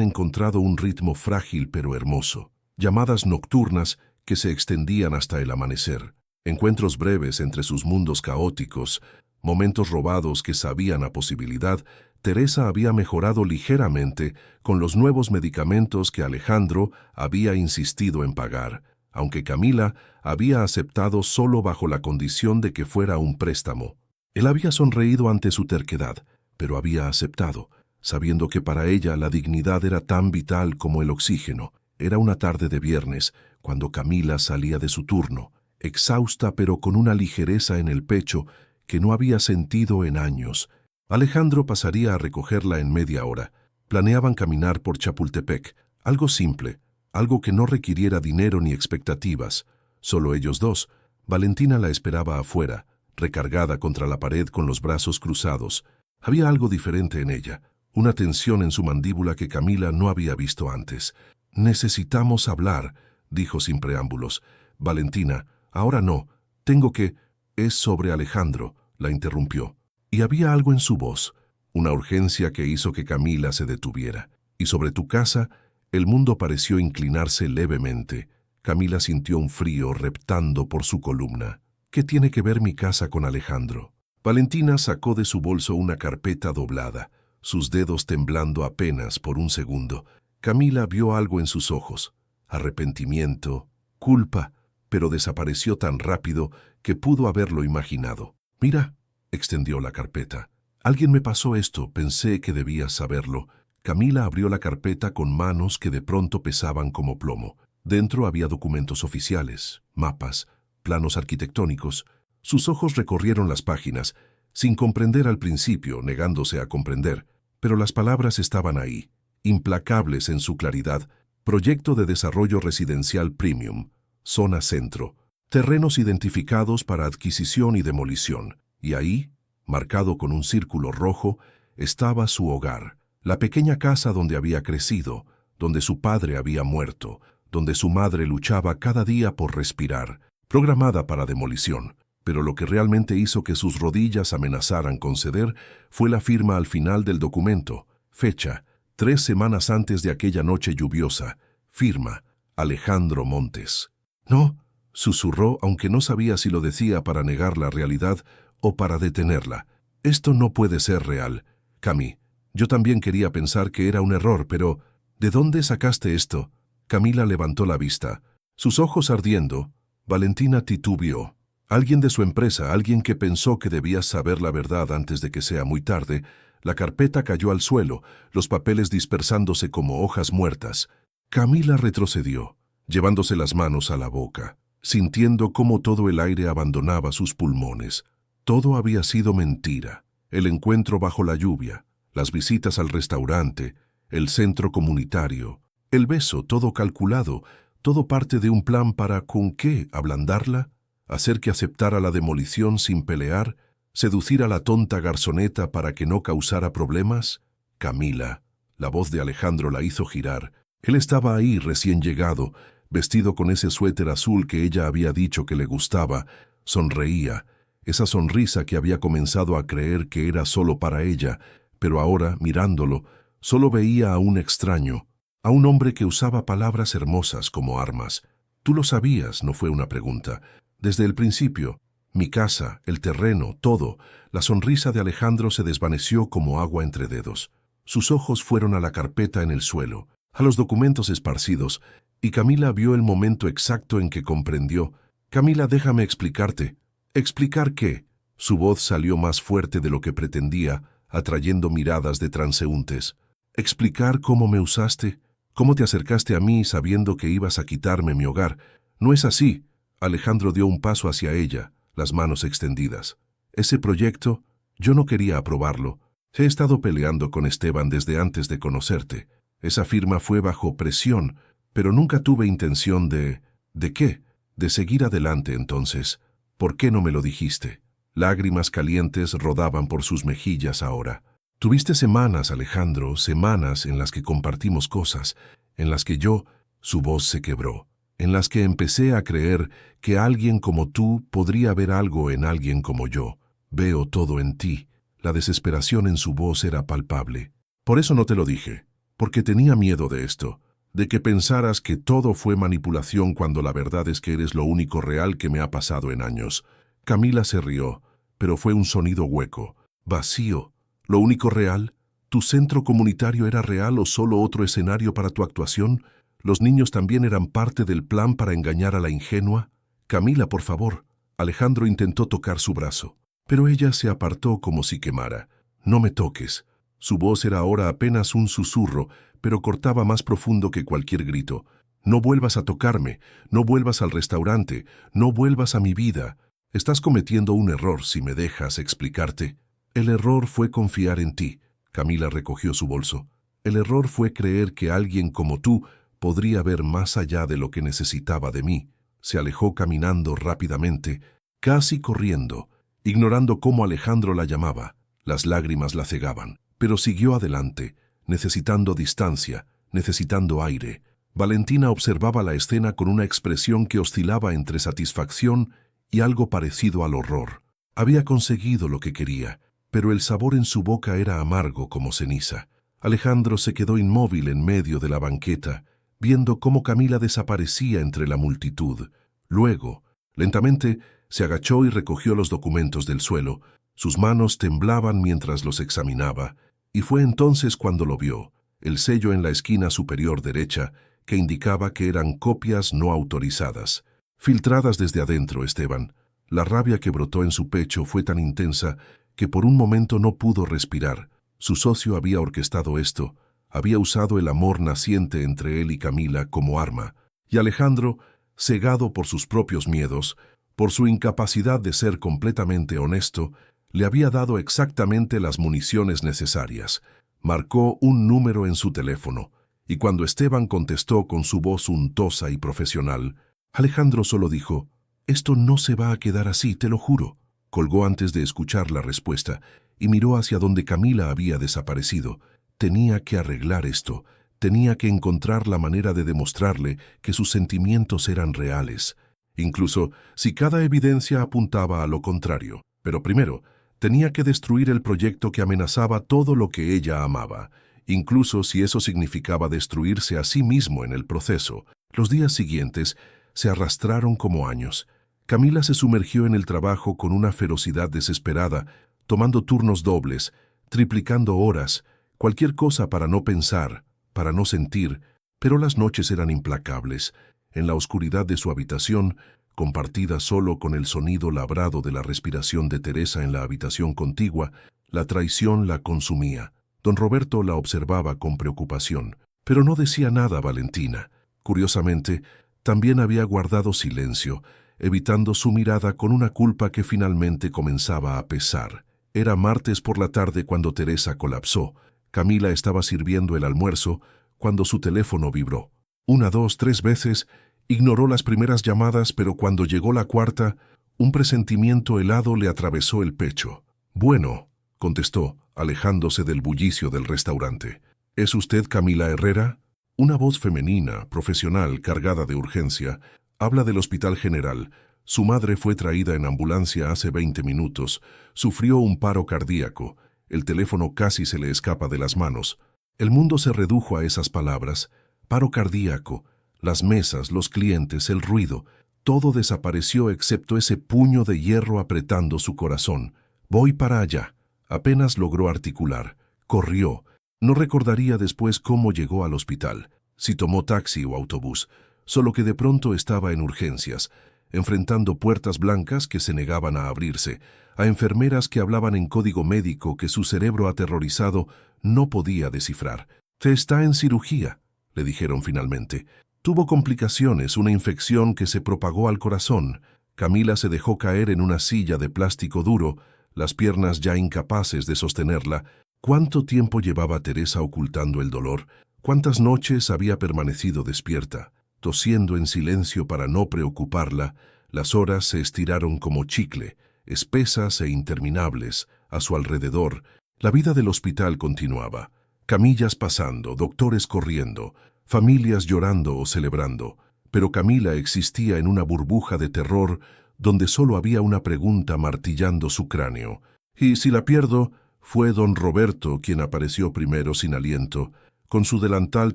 encontrado un ritmo frágil pero hermoso. Llamadas nocturnas que se extendían hasta el amanecer. Encuentros breves entre sus mundos caóticos, momentos robados que sabían a posibilidad. Teresa había mejorado ligeramente con los nuevos medicamentos que Alejandro había insistido en pagar, aunque Camila había aceptado solo bajo la condición de que fuera un préstamo. Él había sonreído ante su terquedad, pero había aceptado, sabiendo que para ella la dignidad era tan vital como el oxígeno. Era una tarde de viernes, cuando Camila salía de su turno, exhausta pero con una ligereza en el pecho que no había sentido en años. Alejandro pasaría a recogerla en media hora. Planeaban caminar por Chapultepec, algo simple, algo que no requiriera dinero ni expectativas. Solo ellos dos. Valentina la esperaba afuera, recargada contra la pared con los brazos cruzados. Había algo diferente en ella, una tensión en su mandíbula que Camila no había visto antes. «Necesitamos hablar», dijo sin preámbulos. «Valentina, ahora no, tengo que...» «Es sobre Alejandro», la interrumpió. Y había algo en su voz, una urgencia que hizo que Camila se detuviera. «Y sobre tu casa...» El mundo pareció inclinarse levemente. Camila sintió un frío reptando por su columna. «¿Qué tiene que ver mi casa con Alejandro?» Valentina sacó de su bolso una carpeta doblada, sus dedos temblando apenas por un segundo. Camila vio algo en sus ojos, arrepentimiento, culpa, pero desapareció tan rápido que pudo haberlo imaginado. «Mira», extendió la carpeta. «Alguien me pasó esto, pensé que debías saberlo». Camila abrió la carpeta con manos que de pronto pesaban como plomo. Dentro había documentos oficiales, mapas, planos arquitectónicos. Sus ojos recorrieron las páginas, sin comprender al principio, negándose a comprender, pero las palabras estaban ahí, implacables en su claridad. Proyecto de desarrollo residencial premium, zona centro, terrenos identificados para adquisición y demolición. Y ahí, marcado con un círculo rojo, estaba su hogar. La pequeña casa donde había crecido, donde su padre había muerto, donde su madre luchaba cada día por respirar, programada para demolición. Pero lo que realmente hizo que sus rodillas amenazaran con ceder fue la firma al final del documento. Fecha, 3 semanas antes de aquella noche lluviosa. Firma, Alejandro Montes. «No», susurró, aunque no sabía si lo decía para negar la realidad o para detenerla. «Esto no puede ser real, Cami. Yo también quería pensar que era un error, pero ¿de dónde sacaste esto?» Camila levantó la vista. Sus ojos ardiendo, Valentina titubeó. Alguien de su empresa, alguien que pensó que debía saber la verdad antes de que sea muy tarde. La carpeta cayó al suelo, los papeles dispersándose como hojas muertas. Camila retrocedió, llevándose las manos a la boca, sintiendo cómo todo el aire abandonaba sus pulmones. Todo había sido mentira. El encuentro bajo la lluvia, las visitas al restaurante, el centro comunitario, el beso, todo calculado, todo parte de un plan para, ¿con qué?, ablandarla, hacer que aceptara la demolición sin pelear. ¿Seducir a la tonta garzoneta para que no causara problemas? Camila. La voz de Alejandro la hizo girar. Él estaba ahí recién llegado, vestido con ese suéter azul que ella había dicho que le gustaba. Sonreía, esa sonrisa que había comenzado a creer que era solo para ella, pero ahora, mirándolo, solo veía a un extraño, a un hombre que usaba palabras hermosas como armas. Tú lo sabías, no fue una pregunta. Desde el principio, mi casa, el terreno, todo, la sonrisa de Alejandro se desvaneció como agua entre dedos. Sus ojos fueron a la carpeta en el suelo, a los documentos esparcidos, y Camila vio el momento exacto en que comprendió. Camila, déjame explicarte. ¿Explicar qué? Su voz salió más fuerte de lo que pretendía, atrayendo miradas de transeúntes. ¿Explicar cómo me usaste? ¿Cómo te acercaste a mí sabiendo que ibas a quitarme mi hogar? No es así. Alejandro dio un paso hacia ella, las manos extendidas. Ese proyecto, yo no quería aprobarlo. He estado peleando con Esteban desde antes de conocerte. Esa firma fue bajo presión, pero nunca tuve intención de... ¿De qué? De seguir adelante entonces. ¿Por qué no me lo dijiste? Lágrimas calientes rodaban por sus mejillas ahora. Tuviste semanas, Alejandro, semanas en las que compartimos cosas, en las que yo, su voz se quebró, en las que empecé a creer que alguien como tú podría ver algo en alguien como yo. Veo todo en ti. La desesperación en su voz era palpable. Por eso no te lo dije, porque tenía miedo de esto, de que pensaras que todo fue manipulación cuando la verdad es que eres lo único real que me ha pasado en años. Camila se rió, pero fue un sonido hueco, vacío. ¿Lo único real? ¿Tu centro comunitario era real o solo otro escenario para tu actuación? ¿Los niños también eran parte del plan para engañar a la ingenua? Camila, por favor. Alejandro intentó tocar su brazo, pero ella se apartó como si quemara. No me toques. Su voz era ahora apenas un susurro, pero cortaba más profundo que cualquier grito. No vuelvas a tocarme, no vuelvas al restaurante, no vuelvas a mi vida. Estás cometiendo un error si me dejas explicarte. El error fue confiar en ti. Camila recogió su bolso. El error fue creer que alguien como tú podría ver más allá de lo que necesitaba de mí. Se alejó caminando rápidamente, casi corriendo, ignorando cómo Alejandro la llamaba. Las lágrimas la cegaban, pero siguió adelante, necesitando distancia, necesitando aire. Valentina observaba la escena con una expresión que oscilaba entre satisfacción y algo parecido al horror. Había conseguido lo que quería, pero el sabor en su boca era amargo como ceniza. Alejandro se quedó inmóvil en medio de la banqueta, viendo cómo Camila desaparecía entre la multitud. Luego, lentamente, se agachó y recogió los documentos del suelo. Sus manos temblaban mientras los examinaba, y fue entonces cuando lo vio, el sello en la esquina superior derecha, que indicaba que eran copias no autorizadas. Filtradas desde adentro, Esteban. La rabia que brotó en su pecho fue tan intensa que por un momento no pudo respirar. Su socio había orquestado esto, había usado el amor naciente entre él y Camila como arma, y Alejandro, cegado por sus propios miedos, por su incapacidad de ser completamente honesto, le había dado exactamente las municiones necesarias. Marcó un número en su teléfono, y cuando Esteban contestó con su voz untosa y profesional, Alejandro solo dijo: «Esto no se va a quedar así, te lo juro». Colgó antes de escuchar la respuesta y miró hacia donde Camila había desaparecido. Tenía que arreglar esto, tenía que encontrar la manera de demostrarle que sus sentimientos eran reales, incluso si cada evidencia apuntaba a lo contrario. Pero primero, tenía que destruir el proyecto que amenazaba todo lo que ella amaba, incluso si eso significaba destruirse a sí mismo en el proceso. Los días siguientes se arrastraron como años. Camila se sumergió en el trabajo con una ferocidad desesperada, tomando turnos dobles, triplicando horas, cualquier cosa para no pensar, para no sentir, pero las noches eran implacables. En la oscuridad de su habitación, compartida solo con el sonido labrado de la respiración de Teresa en la habitación contigua, la traición la consumía. Don Roberto la observaba con preocupación, pero no decía nada a Valentina. Curiosamente, también había guardado silencio, evitando su mirada con una culpa que finalmente comenzaba a pesar. Era martes por la tarde cuando Teresa colapsó. Camila estaba sirviendo el almuerzo cuando su teléfono vibró. 1, 2, 3 veces, ignoró las primeras llamadas, pero cuando llegó la cuarta, Un presentimiento helado le atravesó el pecho. «Bueno», contestó, alejándose del bullicio del restaurante. «¿Es usted Camila Herrera?» Una voz femenina, profesional, cargada de urgencia, habla del Hospital General. Su madre fue traída en ambulancia hace 20 minutos. Sufrió un paro cardíaco. El teléfono casi se le escapa de las manos. El mundo se redujo a esas palabras. Paro cardíaco. Las mesas, los clientes, el ruido. Todo desapareció excepto ese puño de hierro apretando su corazón. «Voy para allá». Apenas logró articular. Corrió. No recordaría después cómo llegó al hospital, si tomó taxi o autobús, solo que de pronto estaba en urgencias, enfrentando puertas blancas que se negaban a abrirse, a enfermeras que hablaban en código médico que su cerebro aterrorizado no podía descifrar. «Te está en cirugía», le dijeron finalmente. Tuvo complicaciones, una infección que se propagó al corazón. Camila se dejó caer en una silla de plástico duro, las piernas ya incapaces de sostenerla. ¿Cuánto tiempo llevaba Teresa ocultando el dolor? ¿Cuántas noches había permanecido despierta, tosiendo en silencio para no preocuparla? Las horas se estiraron como chicle, espesas e interminables, a su alrededor. La vida del hospital continuaba. Camillas pasando, doctores corriendo, familias llorando o celebrando. Pero Camila existía en una burbuja de terror donde solo había una pregunta martillando su cráneo. ¿Y si la pierdo? Fue don Roberto quien apareció primero sin aliento, con su delantal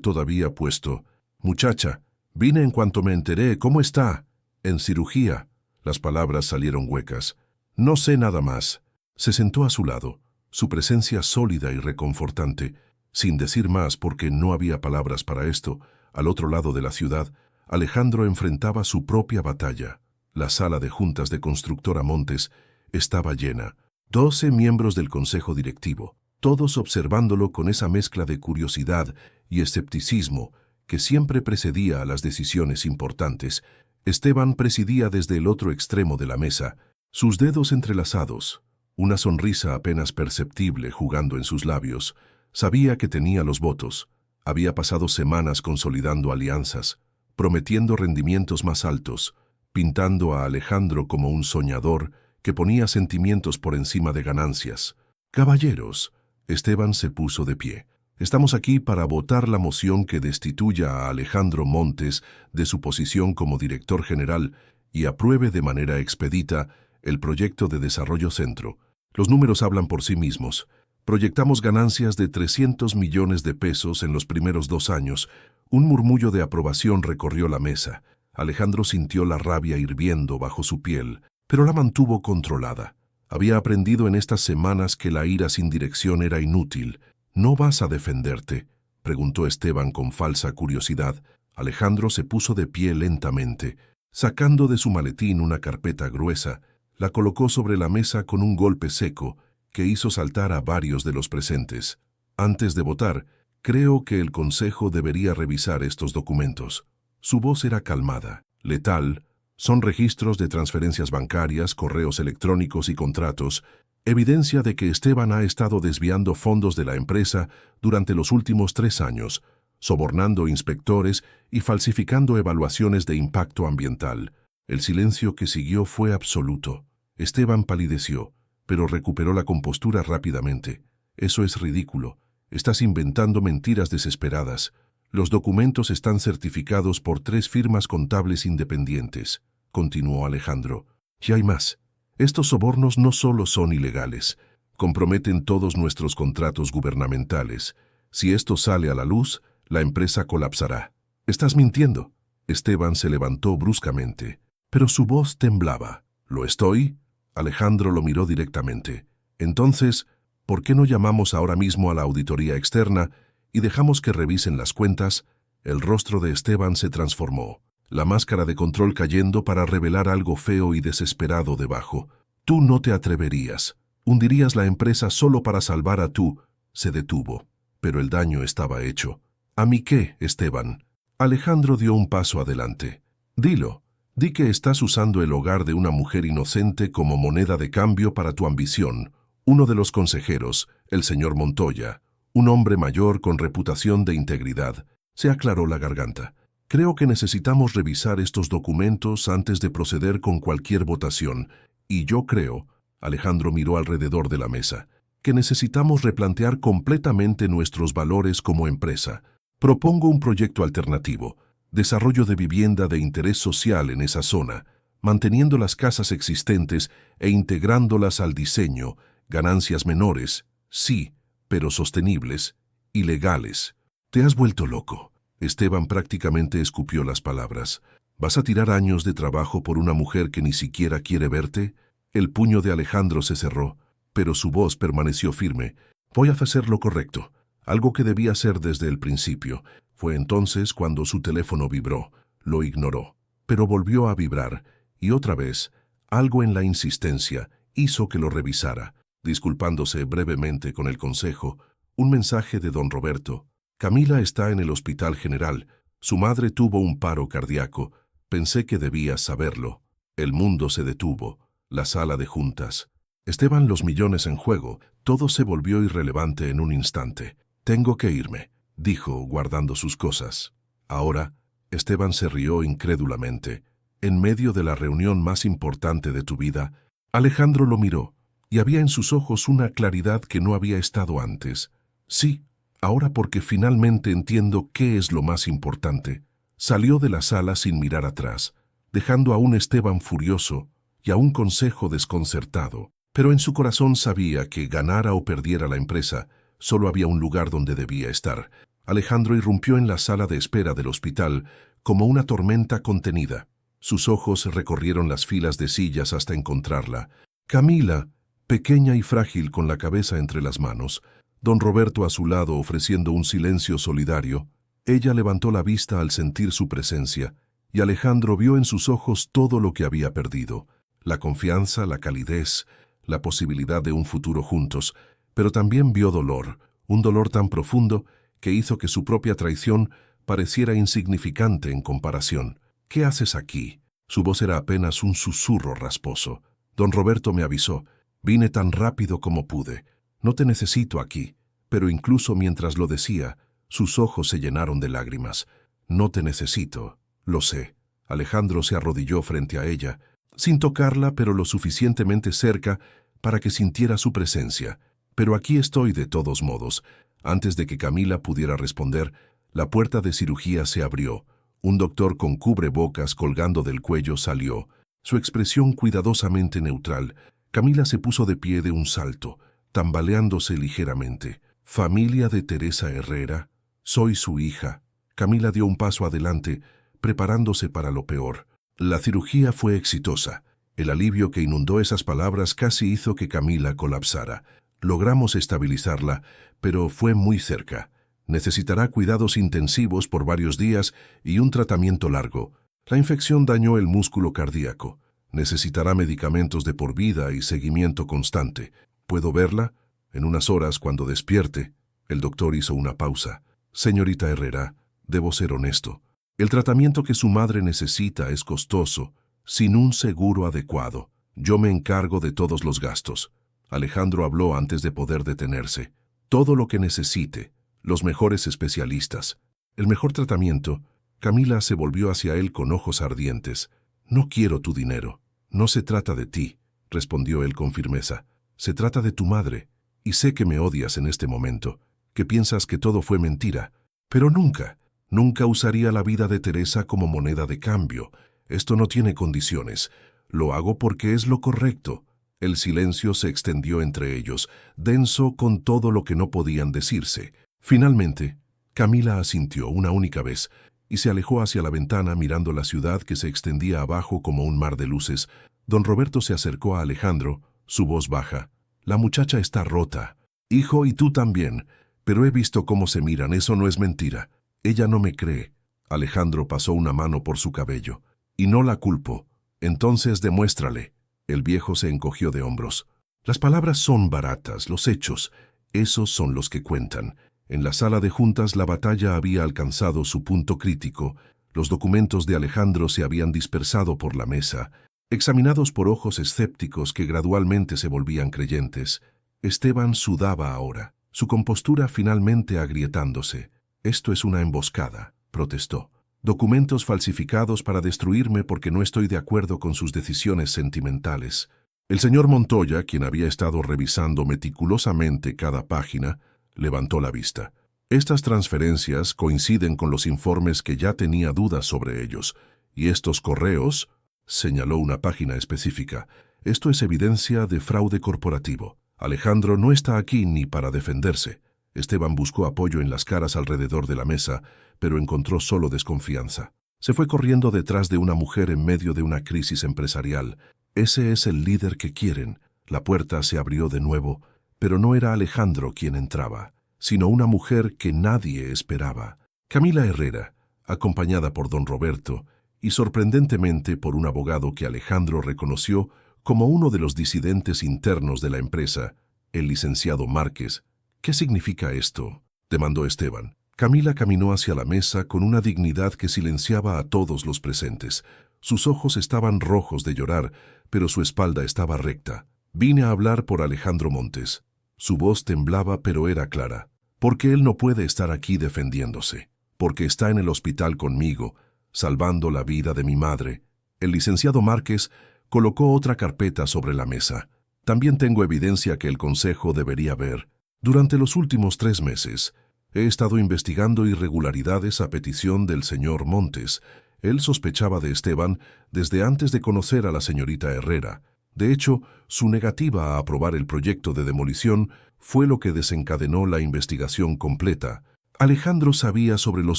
todavía puesto. «Muchacha, vine en cuanto me enteré. ¿Cómo está?» «En cirugía». Las palabras salieron huecas. «No sé nada más». Se sentó a su lado, su presencia sólida y reconfortante. Sin decir más porque no había palabras para esto, al otro lado de la ciudad, Alejandro enfrentaba su propia batalla. La sala de juntas de Constructora Montes estaba llena. 12 miembros del consejo directivo, todos observándolo con esa mezcla de curiosidad y escepticismo que siempre precedía a las decisiones importantes. Esteban presidía desde el otro extremo de la mesa, sus dedos entrelazados, una sonrisa apenas perceptible jugando en sus labios. Sabía que tenía los votos. Había pasado semanas consolidando alianzas, prometiendo rendimientos más altos, pintando a Alejandro como un soñador que ponía sentimientos por encima de ganancias. «Caballeros», Esteban se puso de pie. «Estamos aquí para votar la moción que destituya a Alejandro Montes de su posición como director general y apruebe de manera expedita el proyecto de Desarrollo Centro. Los números hablan por sí mismos. Proyectamos ganancias de 300 millones de pesos en los primeros 2 años». Un murmullo de aprobación recorrió la mesa. Alejandro sintió la rabia hirviendo bajo su piel, pero la mantuvo controlada. Había aprendido en estas semanas que la ira sin dirección era inútil. «¿No vas a defenderte?», preguntó Esteban con falsa curiosidad. Alejandro se puso de pie lentamente. Sacando de su maletín una carpeta gruesa, la colocó sobre la mesa con un golpe seco que hizo saltar a varios de los presentes. «Antes de votar, creo que el Consejo debería revisar estos documentos». Su voz era calmada, letal. «Son registros de transferencias bancarias, correos electrónicos y contratos, evidencia de que Esteban ha estado desviando fondos de la empresa durante los últimos 3 años, sobornando inspectores y falsificando evaluaciones de impacto ambiental». El silencio que siguió fue absoluto. Esteban palideció, pero recuperó la compostura rápidamente. «Eso es ridículo. Estás inventando mentiras desesperadas. Los documentos están certificados por 3 firmas contables independientes», continuó Alejandro. «Y hay más. Estos sobornos no solo son ilegales, comprometen todos nuestros contratos gubernamentales. Si esto sale a la luz, la empresa colapsará». «Estás mintiendo». Esteban se levantó bruscamente, pero su voz temblaba. «¿Lo estoy?» Alejandro lo miró directamente. «Entonces, ¿por qué no llamamos ahora mismo a la auditoría externa y dejamos que revisen las cuentas?» El rostro de Esteban se transformó, la máscara de control cayendo para revelar algo feo y desesperado debajo. «Tú no te atreverías. Hundirías la empresa solo para salvar a tú». Se detuvo, pero el daño estaba hecho. «¿A mí qué, Esteban?» Alejandro dio un paso adelante. «Dilo. Di que estás usando el hogar de una mujer inocente como moneda de cambio para tu ambición». Uno de los consejeros, el señor Montoya, un hombre mayor con reputación de integridad, se aclaró la garganta. Creo que necesitamos revisar estos documentos antes de proceder con cualquier votación, y yo creo, Alejandro miró alrededor de la mesa, que necesitamos replantear completamente nuestros valores como empresa. Propongo un proyecto alternativo, desarrollo de vivienda de interés social en esa zona, manteniendo las casas existentes e integrándolas al diseño, ganancias menores, sí, pero sostenibles y legales. Te has vuelto loco. Esteban prácticamente escupió las palabras. ¿Vas a tirar años de trabajo por una mujer que ni siquiera quiere verte? El puño de Alejandro se cerró, pero su voz permaneció firme. Voy a hacer lo correcto, algo que debía hacer desde el principio. Fue entonces cuando su teléfono vibró. Lo ignoró, pero volvió a vibrar, y otra vez, algo en la insistencia hizo que lo revisara. Disculpándose brevemente con el consejo, un mensaje de don Roberto. Camila está en el Hospital General. Su madre tuvo un paro cardíaco. Pensé que debías saberlo. El mundo se detuvo. La sala de juntas. Estaban los millones en juego. Todo se volvió irrelevante en un instante. Tengo que irme, dijo, guardando sus cosas. Ahora, Esteban se rió incrédulamente. En medio de la reunión más importante de tu vida, Alejandro lo miró, y había en sus ojos una claridad que no había estado antes. Sí, ahora porque finalmente entiendo qué es lo más importante. Salió de la sala sin mirar atrás, dejando a un Esteban furioso y a un consejo desconcertado. Pero en su corazón sabía que ganara o perdiera la empresa, solo había un lugar donde debía estar. Alejandro irrumpió en la sala de espera del hospital como una tormenta contenida. Sus ojos recorrieron las filas de sillas hasta encontrarla. Camila, pequeña y frágil con la cabeza entre las manos, don Roberto a su lado ofreciendo un silencio solidario. Ella levantó la vista al sentir su presencia, y Alejandro vio en sus ojos todo lo que había perdido. La confianza, la calidez, la posibilidad de un futuro juntos, pero también vio dolor, un dolor tan profundo que hizo que su propia traición pareciera insignificante en comparación. ¿Qué haces aquí? Su voz era apenas un susurro rasposo. Don Roberto me avisó. Vine tan rápido como pude. No te necesito aquí. Pero incluso mientras lo decía, sus ojos se llenaron de lágrimas. No te necesito. Lo sé. Alejandro se arrodilló frente a ella, sin tocarla, pero lo suficientemente cerca para que sintiera su presencia. Pero aquí estoy de todos modos. Antes de que Camila pudiera responder, la puerta de cirugía se abrió. Un doctor con cubrebocas colgando del cuello salió. Su expresión cuidadosamente neutral. Camila se puso de pie de un salto, tambaleándose ligeramente. «Familia de Teresa Herrera, soy su hija». Camila dio un paso adelante, preparándose para lo peor. La cirugía fue exitosa. El alivio que inundó esas palabras casi hizo que Camila colapsara. Logramos estabilizarla, pero fue muy cerca. Necesitará cuidados intensivos por varios días y un tratamiento largo. La infección dañó el músculo cardíaco. Necesitará medicamentos de por vida y seguimiento constante. ¿Puedo verla? En unas horas, cuando despierte. El doctor hizo una pausa. Señorita Herrera, debo ser honesto. El tratamiento que su madre necesita es costoso, sin un seguro adecuado. Yo me encargo de todos los gastos. Alejandro habló antes de poder detenerse. Todo lo que necesite, los mejores especialistas, el mejor tratamiento. Camila se volvió hacia él con ojos ardientes. No quiero tu dinero. No se trata de ti, respondió él con firmeza. Se trata de tu madre, y sé que me odias en este momento, que piensas que todo fue mentira, pero nunca usaría la vida de Teresa como moneda de cambio. Esto no tiene condiciones. Lo hago porque es lo correcto. El silencio se extendió entre ellos, denso con todo lo que no podían decirse. Finalmente, Camila asintió una única vez y se alejó hacia la ventana mirando la ciudad que se extendía abajo como un mar de luces. Don Roberto se acercó a Alejandro, su voz baja. La muchacha está rota. Hijo, y tú también. Pero he visto cómo se miran, eso no es mentira. Ella no me cree. Alejandro pasó una mano por su cabello. Y no la culpo. Entonces demuéstrale. El viejo se encogió de hombros. Las palabras son baratas, los hechos, esos son los que cuentan. En la sala de juntas la batalla había alcanzado su punto crítico. Los documentos de Alejandro se habían dispersado por la mesa, examinados por ojos escépticos que gradualmente se volvían creyentes. Esteban sudaba ahora, su compostura finalmente agrietándose. «Esto es una emboscada», protestó. documentos falsificados para destruirme porque no estoy de acuerdo con sus decisiones sentimentales. El señor Montoya, quien había estado revisando meticulosamente cada página, levantó la vista. Estas transferencias coinciden con los informes que ya tenía dudas sobre ellos, y estos correos, señaló una página específica, esto es evidencia de fraude corporativo. Alejandro no está aquí ni para defenderse. Esteban buscó apoyo en las caras alrededor de la mesa, pero encontró solo desconfianza. Se fue corriendo detrás de una mujer en medio de una crisis empresarial. Ese es el líder que quieren. La puerta se abrió de nuevo, pero no era Alejandro quien entraba, sino una mujer que nadie esperaba. Camila Herrera, acompañada por don Roberto, y sorprendentemente por un abogado que Alejandro reconoció como uno de los disidentes internos de la empresa, el licenciado Márquez. ¿Qué significa esto?, demandó Esteban. Camila caminó hacia la mesa con una dignidad que silenciaba a todos los presentes. Sus ojos estaban rojos de llorar, pero su espalda estaba recta. Vine a hablar por Alejandro Montes. Su voz temblaba, pero era clara. Porque él no puede estar aquí defendiéndose. Porque está en el hospital conmigo, salvando la vida de mi madre. El licenciado Márquez colocó otra carpeta sobre la mesa. También tengo evidencia que el Consejo debería ver. Durante los últimos 3 meses, he estado investigando irregularidades a petición del señor Montes. Él sospechaba de Esteban desde antes de conocer a la señorita Herrera. De hecho, su negativa a aprobar el proyecto de demolición fue lo que desencadenó la investigación completa. Alejandro sabía sobre los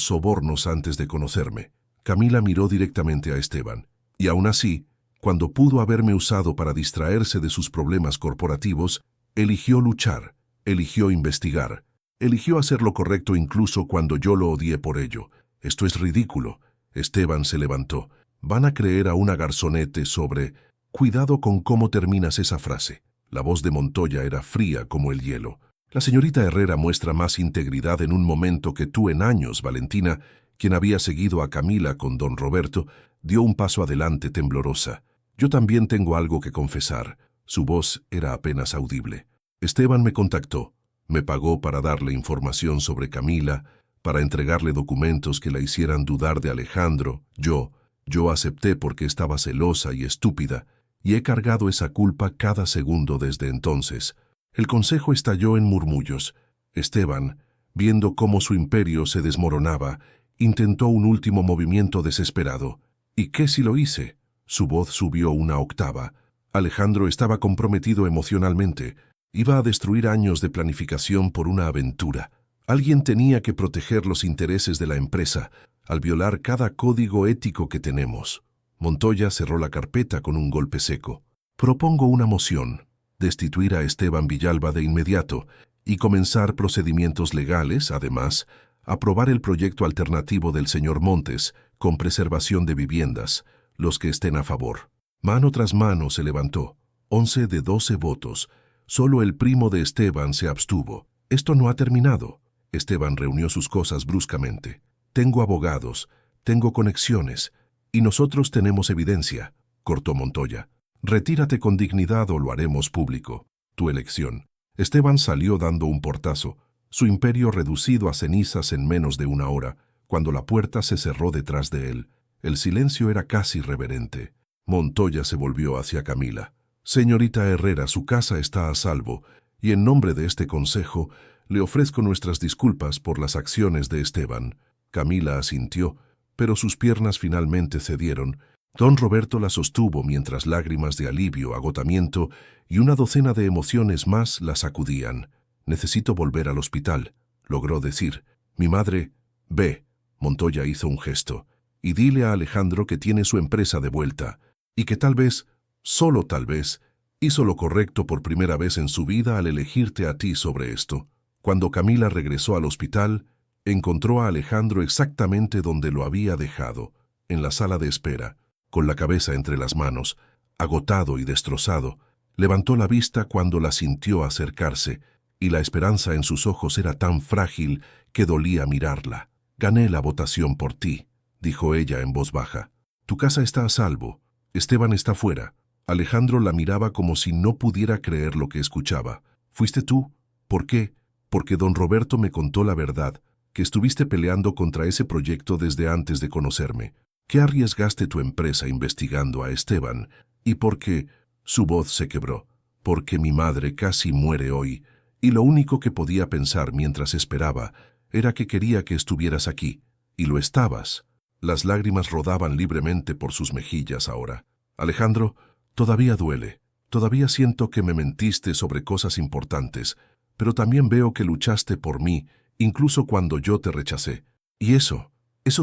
sobornos antes de conocerme. Camila miró directamente a Esteban. Y aún así, cuando pudo haberme usado para distraerse de sus problemas corporativos, eligió luchar. Eligió investigar. Eligió hacer lo correcto incluso cuando yo lo odié por ello. Esto es ridículo. Esteban se levantó. Van a creer a una garzonete sobre... Cuidado con cómo terminas esa frase. La voz de Montoya era fría como el hielo. La señorita Herrera muestra más integridad en un momento que tú en años. Valentina, quien había seguido a Camila con don Roberto, dio un paso adelante temblorosa. Yo también tengo algo que confesar. Su voz era apenas audible. Esteban me contactó, me pagó para darle información sobre Camila, para entregarle documentos que la hicieran dudar de Alejandro. Yo acepté porque estaba celosa y estúpida, y he cargado esa culpa cada segundo desde entonces. El consejo estalló en murmullos. Esteban, viendo cómo su imperio se desmoronaba, intentó un último movimiento desesperado. ¿Y qué si lo hice? Su voz subió una octava. Alejandro estaba comprometido emocionalmente. Iba a destruir años de planificación por una aventura. Alguien tenía que proteger los intereses de la empresa al violar cada código ético que tenemos. Montoya cerró la carpeta con un golpe seco. Propongo una moción, destituir a Esteban Villalba de inmediato y comenzar procedimientos legales, además, aprobar el proyecto alternativo del señor Montes con preservación de viviendas, los que estén a favor. Mano tras mano se levantó, 11 de 12 votos. Solo el primo de Esteban se abstuvo. Esto no ha terminado. Esteban reunió sus cosas bruscamente. Tengo abogados, tengo conexiones, y nosotros tenemos evidencia, cortó Montoya. Retírate con dignidad o lo haremos público. Tu elección. Esteban salió dando un portazo, su imperio reducido a cenizas en menos de una hora, cuando la puerta se cerró detrás de él. El silencio era casi reverente. Montoya se volvió hacia Camila. Señorita Herrera, su casa está a salvo, y en nombre de este consejo le ofrezco nuestras disculpas por las acciones de Esteban. Camila asintió, pero sus piernas finalmente cedieron. Don Roberto la sostuvo mientras lágrimas de alivio, agotamiento y una docena de emociones más la sacudían. Necesito volver al hospital, logró decir. Mi madre... Ve, Montoya hizo un gesto, y dile a Alejandro que tiene su empresa de vuelta, y que tal vez... Solo tal vez, hizo lo correcto por primera vez en su vida al elegirte a ti sobre esto. Cuando Camila regresó al hospital, encontró a Alejandro exactamente donde lo había dejado, en la sala de espera, con la cabeza entre las manos, agotado y destrozado. Levantó la vista cuando la sintió acercarse, y la esperanza en sus ojos era tan frágil que dolía mirarla. Gané la votación por ti, dijo ella en voz baja. Tu casa está a salvo. Esteban está fuera. Alejandro la miraba como si no pudiera creer lo que escuchaba. ¿Fuiste tú? ¿Por qué? Porque don Roberto me contó la verdad, que estuviste peleando contra ese proyecto desde antes de conocerme, que arriesgaste tu empresa investigando a Esteban, y porque su voz se quebró, porque mi madre casi muere hoy, y lo único que podía pensar mientras esperaba era que quería que estuvieras aquí, y lo estabas. Las lágrimas rodaban libremente por sus mejillas ahora. Alejandro, todavía duele. Todavía siento que me mentiste sobre cosas importantes, pero también veo que luchaste por mí, incluso cuando yo te rechacé. Y eso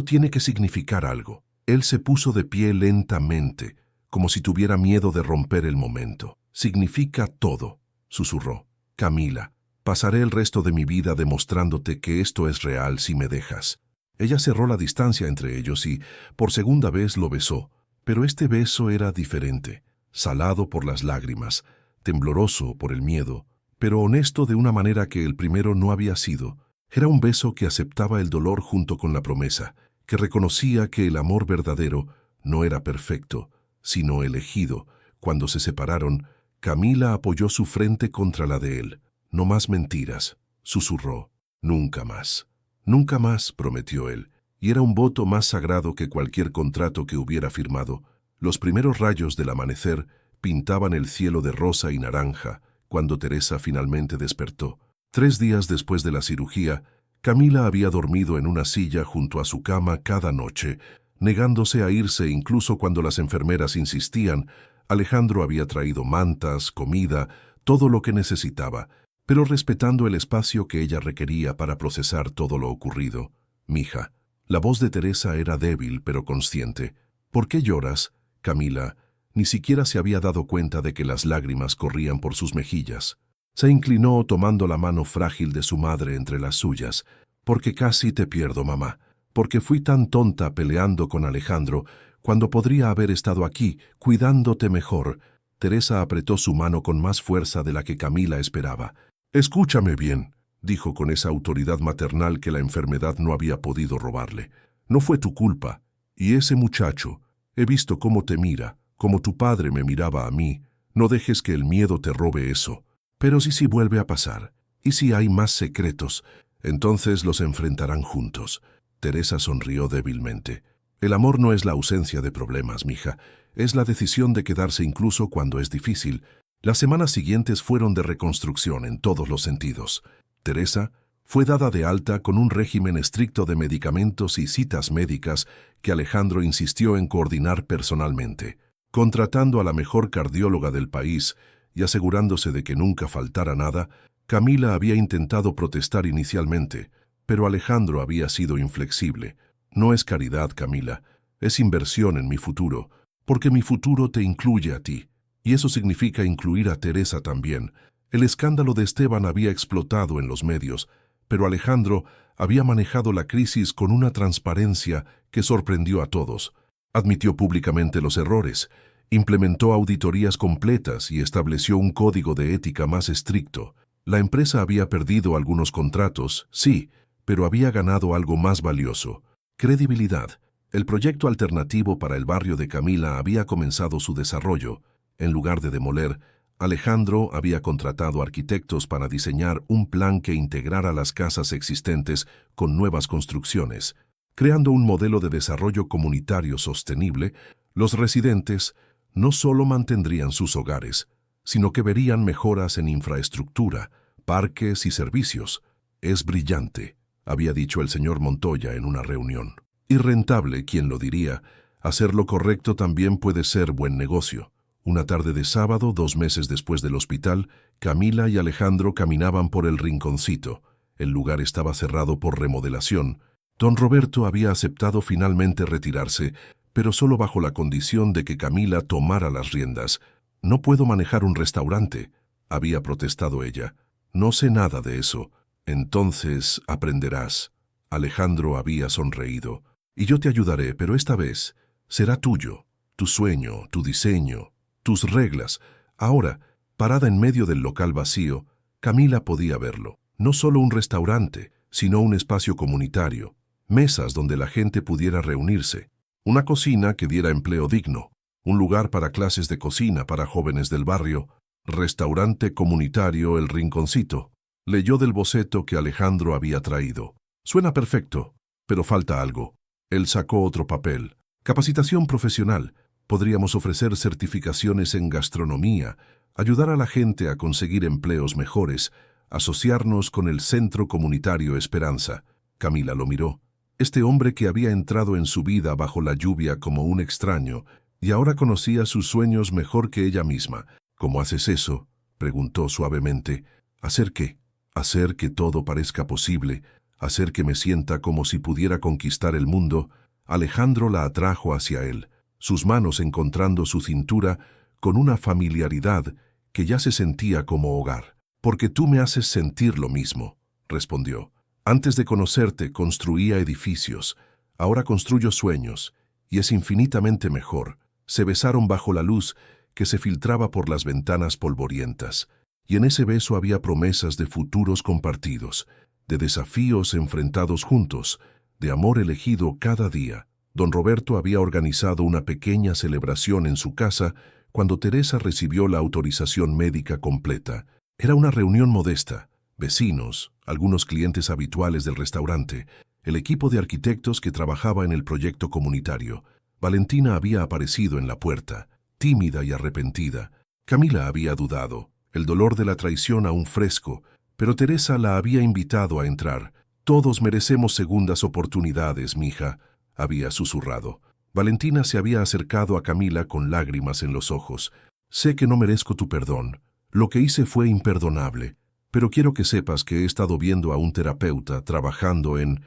tiene que significar algo. Él se puso de pie lentamente, como si tuviera miedo de romper el momento. Significa todo, susurró. Camila, pasaré el resto de mi vida demostrándote que esto es real si me dejas. Ella cerró la distancia entre ellos y, por segunda vez, lo besó. Pero este beso era diferente, salado por las lágrimas, tembloroso por el miedo, pero honesto de una manera que el primero no había sido. Era un beso que aceptaba el dolor junto con la promesa, que reconocía que el amor verdadero no era perfecto, sino elegido. Cuando se separaron, Camila apoyó su frente contra la de él. No más mentiras, susurró. Nunca más. Nunca más, prometió él, y era un voto más sagrado que cualquier contrato que hubiera firmado. Los primeros rayos del amanecer pintaban el cielo de rosa y naranja cuando Teresa finalmente despertó. 3 días después de la cirugía, Camila había dormido en una silla junto a su cama cada noche, negándose a irse incluso cuando las enfermeras insistían. Alejandro había traído mantas, comida, todo lo que necesitaba, pero respetando el espacio que ella requería para procesar todo lo ocurrido. «Mija». La voz de Teresa era débil pero consciente. «¿Por qué lloras, Camila?» Ni siquiera se había dado cuenta de que las lágrimas corrían por sus mejillas. Se inclinó tomando la mano frágil de su madre entre las suyas. «Porque casi te pierdo, mamá. Porque fui tan tonta peleando con Alejandro, cuando podría haber estado aquí, cuidándote mejor». Teresa apretó su mano con más fuerza de la que Camila esperaba. «Escúchame bien», dijo con esa autoridad maternal que la enfermedad no había podido robarle. «No fue tu culpa. Y ese muchacho, he visto cómo te mira, como tu padre me miraba a mí. No dejes que el miedo te robe eso. Pero si vuelve a pasar, y si hay más secretos, entonces los enfrentarán juntos». Teresa sonrió débilmente. «El amor no es la ausencia de problemas, mija. Es la decisión de quedarse incluso cuando es difícil». Las semanas siguientes fueron de reconstrucción en todos los sentidos. Teresa fue dada de alta con un régimen estricto de medicamentos y citas médicas que Alejandro insistió en coordinar personalmente. Contratando a la mejor cardióloga del país y asegurándose de que nunca faltara nada, Camila había intentado protestar inicialmente, pero Alejandro había sido inflexible. «No es caridad, Camila, es inversión en mi futuro, porque mi futuro te incluye a ti. Y eso significa incluir a Teresa también». El escándalo de Esteban había explotado en los medios, pero Alejandro había manejado la crisis con una transparencia que sorprendió a todos. Admitió públicamente los errores, implementó auditorías completas y estableció un código de ética más estricto. La empresa había perdido algunos contratos, sí, pero había ganado algo más valioso: credibilidad. El proyecto alternativo para el barrio de Camila había comenzado su desarrollo. En lugar de demoler, Alejandro había contratado arquitectos para diseñar un plan que integrara las casas existentes con nuevas construcciones. Creando un modelo de desarrollo comunitario sostenible, los residentes no solo mantendrían sus hogares, sino que verían mejoras en infraestructura, parques y servicios. «Es brillante», había dicho el señor Montoya en una reunión. «Y rentable, ¿quién lo diría? Hacer lo correcto también puede ser buen negocio». Una tarde de sábado, 2 meses después del hospital, Camila y Alejandro caminaban por el Rinconcito. El lugar estaba cerrado por remodelación. Don Roberto había aceptado finalmente retirarse, pero solo bajo la condición de que Camila tomara las riendas. «No puedo manejar un restaurante», había protestado ella. «No sé nada de eso». «Entonces aprenderás». Alejandro había sonreído. «Y yo te ayudaré, pero esta vez será tuyo, tu sueño, tu diseño, tus reglas». Ahora, parada en medio del local vacío, Camila podía verlo. No solo un restaurante, sino un espacio comunitario. Mesas donde la gente pudiera reunirse. Una cocina que diera empleo digno. Un lugar para clases de cocina para jóvenes del barrio. Restaurante comunitario El Rinconcito. Leyó del boceto que Alejandro había traído. Suena perfecto, pero falta algo. Él sacó otro papel. Capacitación profesional. Podríamos ofrecer certificaciones en gastronomía, ayudar a la gente a conseguir empleos mejores, asociarnos con el Centro Comunitario Esperanza. Camila lo miró. Este hombre que había entrado en su vida bajo la lluvia como un extraño, y ahora conocía sus sueños mejor que ella misma. ¿Cómo haces eso?, preguntó suavemente. ¿Hacer qué? Hacer que todo parezca posible, hacer que me sienta como si pudiera conquistar el mundo. Alejandro la atrajo hacia él, sus manos encontrando su cintura con una familiaridad que ya se sentía como hogar. Porque tú me haces sentir lo mismo, respondió. Antes de conocerte construía edificios, ahora construyo sueños, y es infinitamente mejor. Se besaron bajo la luz que se filtraba por las ventanas polvorientas, y en ese beso había promesas de futuros compartidos, de desafíos enfrentados juntos, de amor elegido cada día. Don Roberto había organizado una pequeña celebración en su casa cuando Teresa recibió la autorización médica completa. Era una reunión modesta. Vecinos, algunos clientes habituales del restaurante, el equipo de arquitectos que trabajaba en el proyecto comunitario. Valentina había aparecido en la puerta, tímida y arrepentida. Camila había dudado, el dolor de la traición aún fresco, pero Teresa la había invitado a entrar. Todos merecemos segundas oportunidades, mija, había susurrado. Valentina se había acercado a Camila con lágrimas en los ojos. Sé que no merezco tu perdón. Lo que hice fue imperdonable, pero quiero que sepas que he estado viendo a un terapeuta trabajando en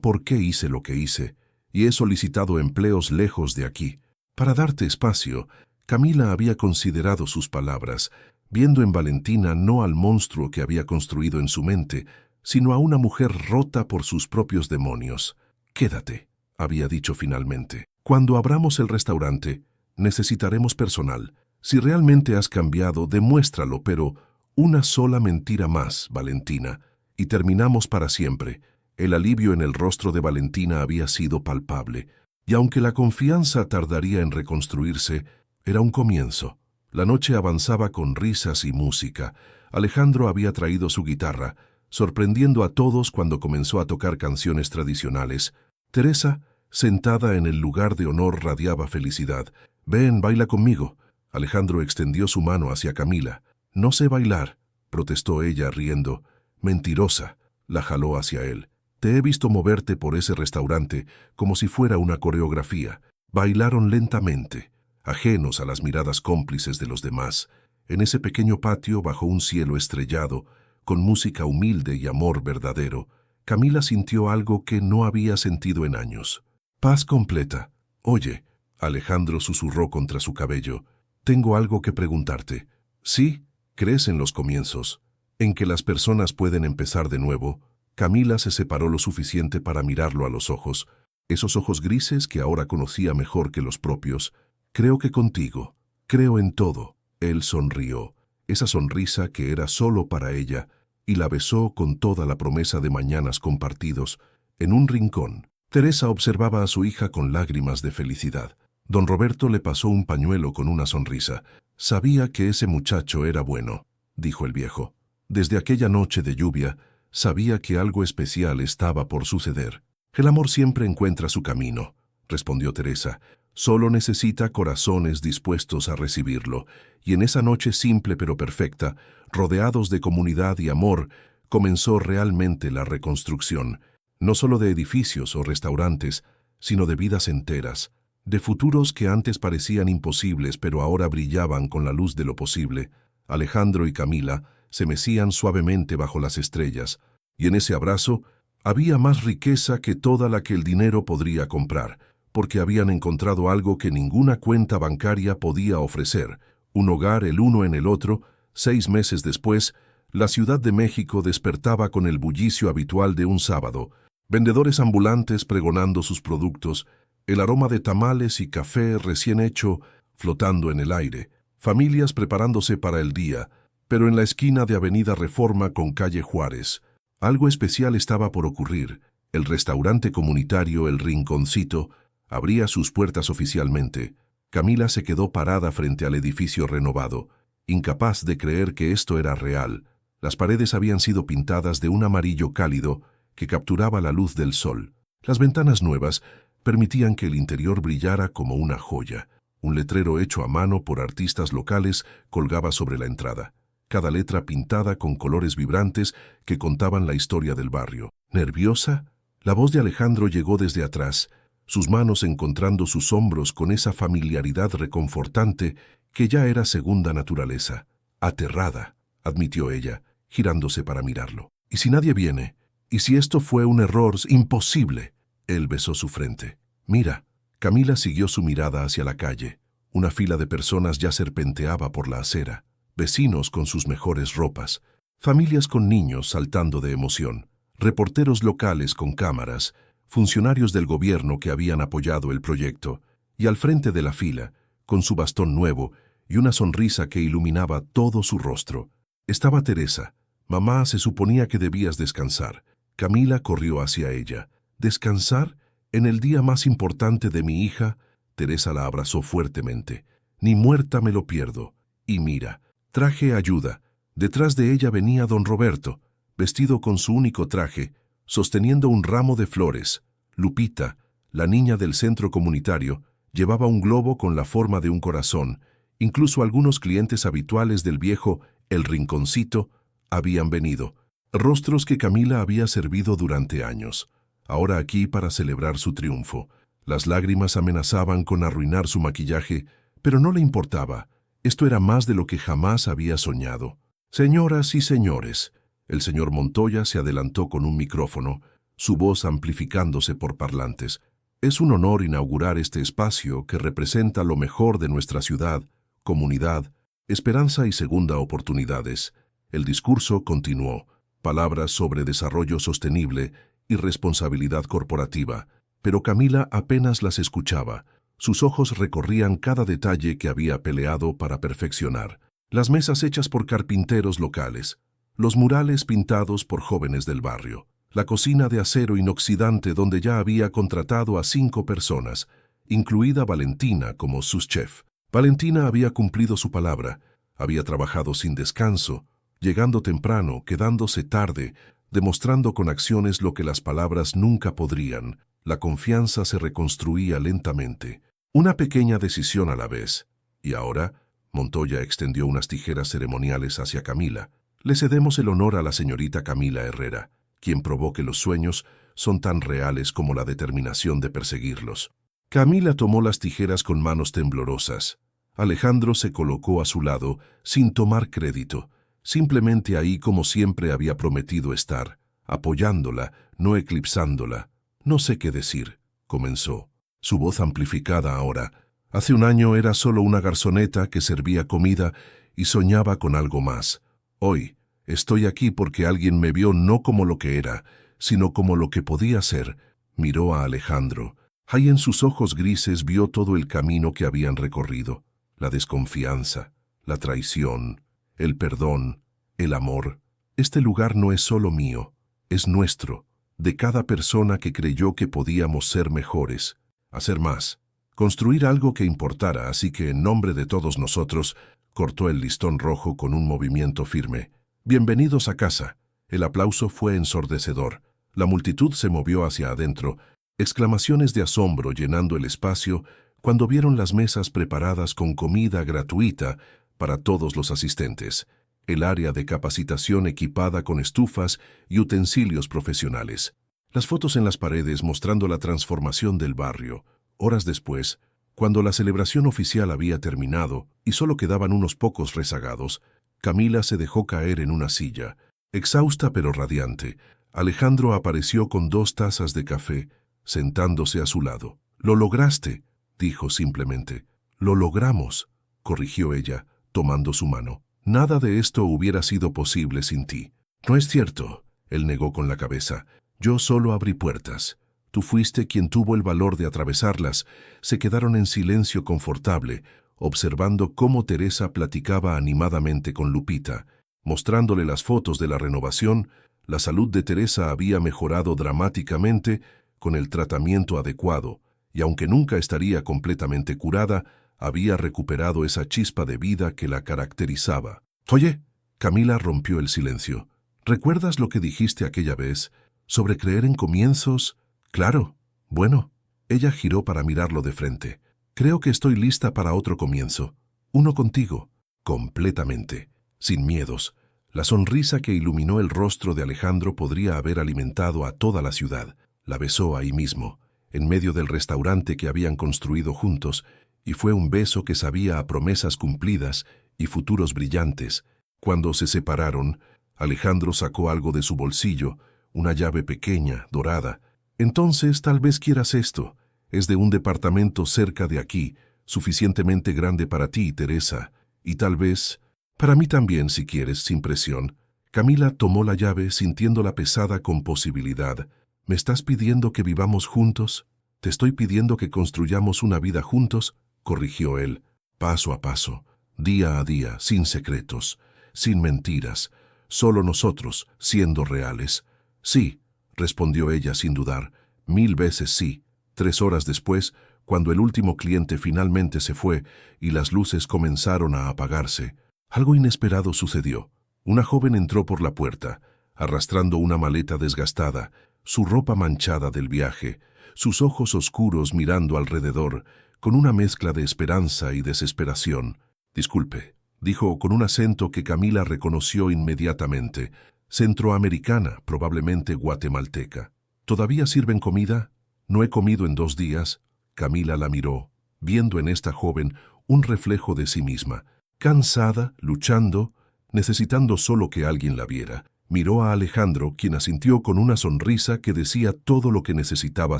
por qué hice lo que hice, y he solicitado empleos lejos de aquí. Para darte espacio, Camila había considerado sus palabras, viendo en Valentina no al monstruo que había construido en su mente, sino a una mujer rota por sus propios demonios. Quédate, había dicho finalmente. Cuando abramos el restaurante, necesitaremos personal. Si realmente has cambiado, demuéstralo, pero una sola mentira más, Valentina, y terminamos para siempre. El alivio en el rostro de Valentina había sido palpable, y aunque la confianza tardaría en reconstruirse, era un comienzo. La noche avanzaba con risas y música. Alejandro había traído su guitarra, sorprendiendo a todos cuando comenzó a tocar canciones tradicionales. Teresa, sentada en el lugar de honor, radiaba felicidad. «Ven, baila conmigo». Alejandro extendió su mano hacia Camila. «No sé bailar», protestó ella riendo. «Mentirosa», la jaló hacia él. «Te he visto moverte por ese restaurante como si fuera una coreografía». Bailaron lentamente, ajenos a las miradas cómplices de los demás, en ese pequeño patio bajo un cielo estrellado, con música humilde y amor verdadero. Camila sintió algo que no había sentido en años. Paz completa. «Oye», Alejandro susurró contra su cabello, «tengo algo que preguntarte». «Sí, ¿crees en los comienzos? ¿En que las personas pueden empezar de nuevo?» Camila se separó lo suficiente para mirarlo a los ojos, esos ojos grises que ahora conocía mejor que los propios. «Creo que contigo. Creo en todo». Él sonrió, esa sonrisa que era solo para ella, y la besó con toda la promesa de mañanas compartidos. En un rincón, Teresa observaba a su hija con lágrimas de felicidad. Don Roberto le pasó un pañuelo con una sonrisa. «Sabía que ese muchacho era bueno», dijo el viejo. Desde aquella noche de lluvia, sabía que algo especial estaba por suceder. «El amor siempre encuentra su camino», respondió Teresa. «Solo necesita corazones dispuestos a recibirlo». Y en esa noche simple pero perfecta, rodeados de comunidad y amor, comenzó realmente la reconstrucción, no solo de edificios o restaurantes, sino de vidas enteras, de futuros que antes parecían imposibles pero ahora brillaban con la luz de lo posible. Alejandro y Camila se mecían suavemente bajo las estrellas, y en ese abrazo había más riqueza que toda la que el dinero podría comprar, porque habían encontrado algo que ninguna cuenta bancaria podía ofrecer, un hogar el uno en el otro. 6 meses después, la Ciudad de México despertaba con el bullicio habitual de un sábado, vendedores ambulantes pregonando sus productos, el aroma de tamales y café recién hecho flotando en el aire, familias preparándose para el día, pero en la esquina de Avenida Reforma con calle Juárez, algo especial estaba por ocurrir. El restaurante comunitario El Rinconcito abría sus puertas oficialmente. Camila se quedó parada frente al edificio renovado, incapaz de creer que esto era real. Las paredes habían sido pintadas de un amarillo cálido que capturaba la luz del sol. Las ventanas nuevas permitían que el interior brillara como una joya. Un letrero hecho a mano por artistas locales colgaba sobre la entrada, cada letra pintada con colores vibrantes que contaban la historia del barrio. ¿Nerviosa? La voz de Alejandro llegó desde atrás, sus manos encontrando sus hombros con esa familiaridad reconfortante que ya era segunda naturaleza. Aterrada, admitió ella, girándose para mirarlo. ¿Y si nadie viene? ¿Y si esto fue un error? ¡Imposible! Él besó su frente. Mira. Camila siguió su mirada hacia la calle. Una fila de personas ya serpenteaba por la acera. Vecinos con sus mejores ropas. Familias con niños saltando de emoción. Reporteros locales con cámaras. Funcionarios del gobierno que habían apoyado el proyecto. Y al frente de la fila, con su bastón nuevo y una sonrisa que iluminaba todo su rostro, estaba Teresa. Mamá, se suponía que debías descansar. Camila corrió hacia ella. ¿Descansar? En el día más importante de mi hija. Teresa la abrazó fuertemente. Ni muerta me lo pierdo. Y mira, traje ayuda. Detrás de ella venía don Roberto, vestido con su único traje, sosteniendo un ramo de flores. Lupita, la niña del centro comunitario, llevaba un globo con la forma de un corazón. Incluso algunos clientes habituales del viejo El Rinconcito habían venido. Rostros que Camila había servido durante años. Ahora aquí para celebrar su triunfo. Las lágrimas amenazaban con arruinar su maquillaje, pero no le importaba. Esto era más de lo que jamás había soñado. Señoras y señores, el señor Montoya se adelantó con un micrófono, su voz amplificándose por parlantes. Es un honor inaugurar este espacio que representa lo mejor de nuestra ciudad, comunidad, esperanza y segunda oportunidades. El discurso continuó. Palabras sobre desarrollo sostenible y responsabilidad corporativa, pero Camila apenas las escuchaba. Sus ojos recorrían cada detalle que había peleado para perfeccionar. Las mesas hechas por carpinteros locales, los murales pintados por jóvenes del barrio, la cocina de acero inoxidante donde ya había contratado a 5 personas, incluida Valentina como sous-chef. Valentina había cumplido su palabra, había trabajado sin descanso, llegando temprano, quedándose tarde, demostrando con acciones lo que las palabras nunca podrían. La confianza se reconstruía lentamente, una pequeña decisión a la vez. Y ahora, Montoya extendió unas tijeras ceremoniales hacia Camila. Le cedemos el honor a la señorita Camila Herrera, quien probó que los sueños son tan reales como la determinación de perseguirlos. Camila tomó las tijeras con manos temblorosas. Alejandro se colocó a su lado, sin tomar crédito, simplemente ahí como siempre había prometido estar, apoyándola, no eclipsándola. No sé qué decir, comenzó, su voz amplificada ahora. Hace un año era solo una garzoneta que servía comida y soñaba con algo más. Hoy estoy aquí porque alguien me vio no como lo que era, sino como lo que podía ser. Miró a Alejandro. Ahí en sus ojos grises vio todo el camino que habían recorrido, la desconfianza, la traición, el perdón, el amor. Este lugar no es solo mío, es nuestro, de cada persona que creyó que podíamos ser mejores, hacer más, construir algo que importara, así que en nombre de todos nosotros, cortó el listón rojo con un movimiento firme. Bienvenidos a casa. El aplauso fue ensordecedor. La multitud se movió hacia adentro, exclamaciones de asombro llenando el espacio cuando vieron las mesas preparadas con comida gratuita para todos los asistentes, el área de capacitación equipada con estufas y utensilios profesionales, las fotos en las paredes mostrando la transformación del barrio. Horas después, cuando la celebración oficial había terminado y solo quedaban unos pocos rezagados, Camila se dejó caer en una silla. Exhausta pero radiante, Alejandro apareció con 2 tazas de café, sentándose a su lado. «Lo lograste», dijo simplemente. «Lo logramos», corrigió ella, tomando su mano. «Nada de esto hubiera sido posible sin ti». «No es cierto», él negó con la cabeza. «Yo solo abrí puertas. Tú fuiste quien tuvo el valor de atravesarlas». Se quedaron en silencio confortable, observando cómo Teresa platicaba animadamente con Lupita. Mostrándole las fotos de la renovación, la salud de Teresa había mejorado dramáticamente con el tratamiento adecuado, y aunque nunca estaría completamente curada, había recuperado esa chispa de vida que la caracterizaba. «Oye», Camila rompió el silencio. «¿Recuerdas lo que dijiste aquella vez? ¿Sobre creer en comienzos? Claro. Bueno. Ella giró para mirarlo de frente. Creo que estoy lista para otro comienzo. Uno contigo. Completamente. Sin miedos. La sonrisa que iluminó el rostro de Alejandro podría haber alimentado a toda la ciudad. La besó ahí mismo, en medio del restaurante que habían construido juntos, y fue un beso que sabía a promesas cumplidas y futuros brillantes. Cuando se separaron, Alejandro sacó algo de su bolsillo, una llave pequeña, dorada. Entonces, tal vez quieras esto. Es de un departamento cerca de aquí, suficientemente grande para ti, Teresa, y tal vez, para mí también, si quieres, sin presión. Camila tomó la llave sintiéndola pesada con posibilidad. ¿Me estás pidiendo que vivamos juntos? Te estoy pidiendo que construyamos una vida juntos, corrigió él, paso a paso, día a día, sin secretos, sin mentiras, solo nosotros, siendo reales. Sí, respondió ella sin dudar, 1000 veces sí. 3 horas después, cuando el último cliente finalmente se fue y las luces comenzaron a apagarse, algo inesperado sucedió. Una joven entró por la puerta, arrastrando una maleta desgastada, su ropa manchada del viaje, sus ojos oscuros mirando alrededor, con una mezcla de esperanza y desesperación. Disculpe, dijo con un acento que Camila reconoció inmediatamente. Centroamericana, probablemente guatemalteca. ¿Todavía sirven comida? No he comido en 2 días. Camila la miró, viendo en esta joven un reflejo de sí misma. Cansada, luchando, necesitando solo que alguien la viera. Miró a Alejandro, quien asintió con una sonrisa que decía todo lo que necesitaba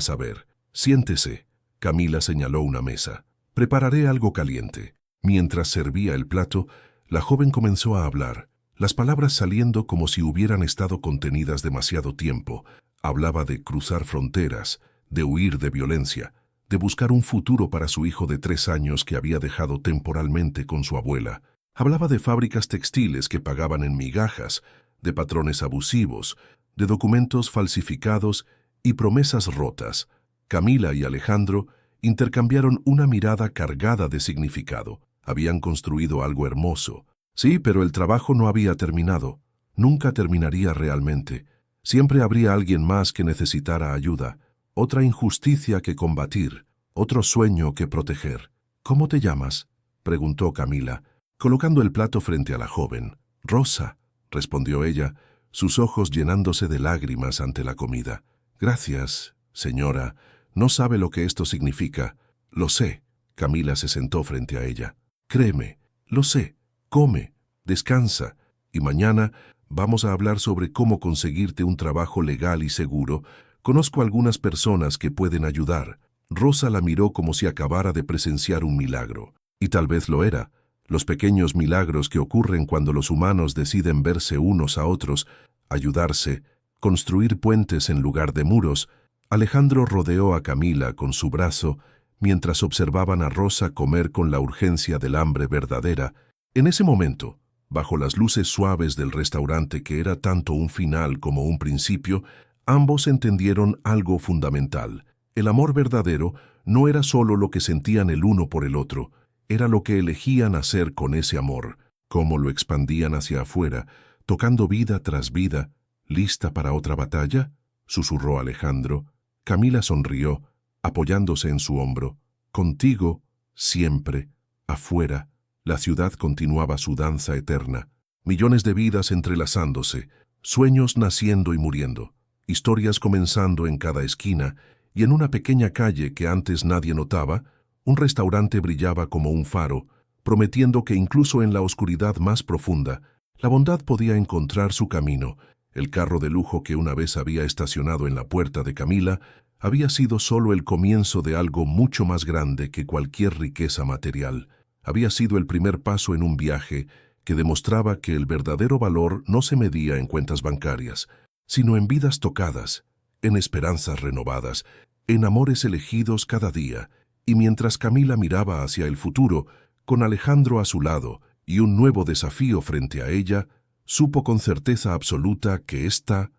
saber. Siéntese. Camila señaló una mesa. Prepararé algo caliente. Mientras servía el plato, la joven comenzó a hablar, las palabras saliendo como si hubieran estado contenidas demasiado tiempo. Hablaba de cruzar fronteras, de huir de violencia, de buscar un futuro para su hijo de 3 años que había dejado temporalmente con su abuela. Hablaba de fábricas textiles que pagaban en migajas, de patrones abusivos, de documentos falsificados y promesas rotas. Camila y Alejandro intercambiaron una mirada cargada de significado. Habían construido algo hermoso. Sí, pero el trabajo no había terminado. Nunca terminaría realmente. Siempre habría alguien más que necesitara ayuda, otra injusticia que combatir, otro sueño que proteger. ¿Cómo te llamas?, preguntó Camila, colocando el plato frente a la joven. Rosa, respondió ella, sus ojos llenándose de lágrimas ante la comida. Gracias, señora. No sabe lo que esto significa. Lo sé. Camila se sentó frente a ella. Créeme, lo sé. Come, descansa, y mañana vamos a hablar sobre cómo conseguirte un trabajo legal y seguro. Conozco algunas personas que pueden ayudar. Rosa la miró como si acabara de presenciar un milagro. Y tal vez lo era. Los pequeños milagros que ocurren cuando los humanos deciden verse unos a otros, ayudarse, construir puentes en lugar de muros. Alejandro rodeó a Camila con su brazo mientras observaban a Rosa comer con la urgencia del hambre verdadera. En ese momento, bajo las luces suaves del restaurante que era tanto un final como un principio, ambos entendieron algo fundamental. El amor verdadero no era solo lo que sentían el uno por el otro, era lo que elegían hacer con ese amor, cómo lo expandían hacia afuera, tocando vida tras vida. ¿Lista para otra batalla?, susurró Alejandro. Camila sonrió, apoyándose en su hombro. Contigo, siempre, afuera. La ciudad continuaba su danza eterna. Millones de vidas entrelazándose, sueños naciendo y muriendo, historias comenzando en cada esquina, y en una pequeña calle que antes nadie notaba, un restaurante brillaba como un faro, prometiendo que incluso en la oscuridad más profunda, la bondad podía encontrar su camino. El carro de lujo que una vez había estacionado en la puerta de Camila había sido solo el comienzo de algo mucho más grande que cualquier riqueza material. Había sido el primer paso en un viaje que demostraba que el verdadero valor no se medía en cuentas bancarias, sino en vidas tocadas, en esperanzas renovadas, en amores elegidos cada día. Y mientras Camila miraba hacia el futuro, con Alejandro a su lado y un nuevo desafío frente a ella, supo con certeza absoluta que esta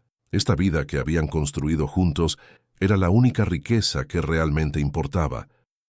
vida que habían construido juntos era la única riqueza que realmente importaba.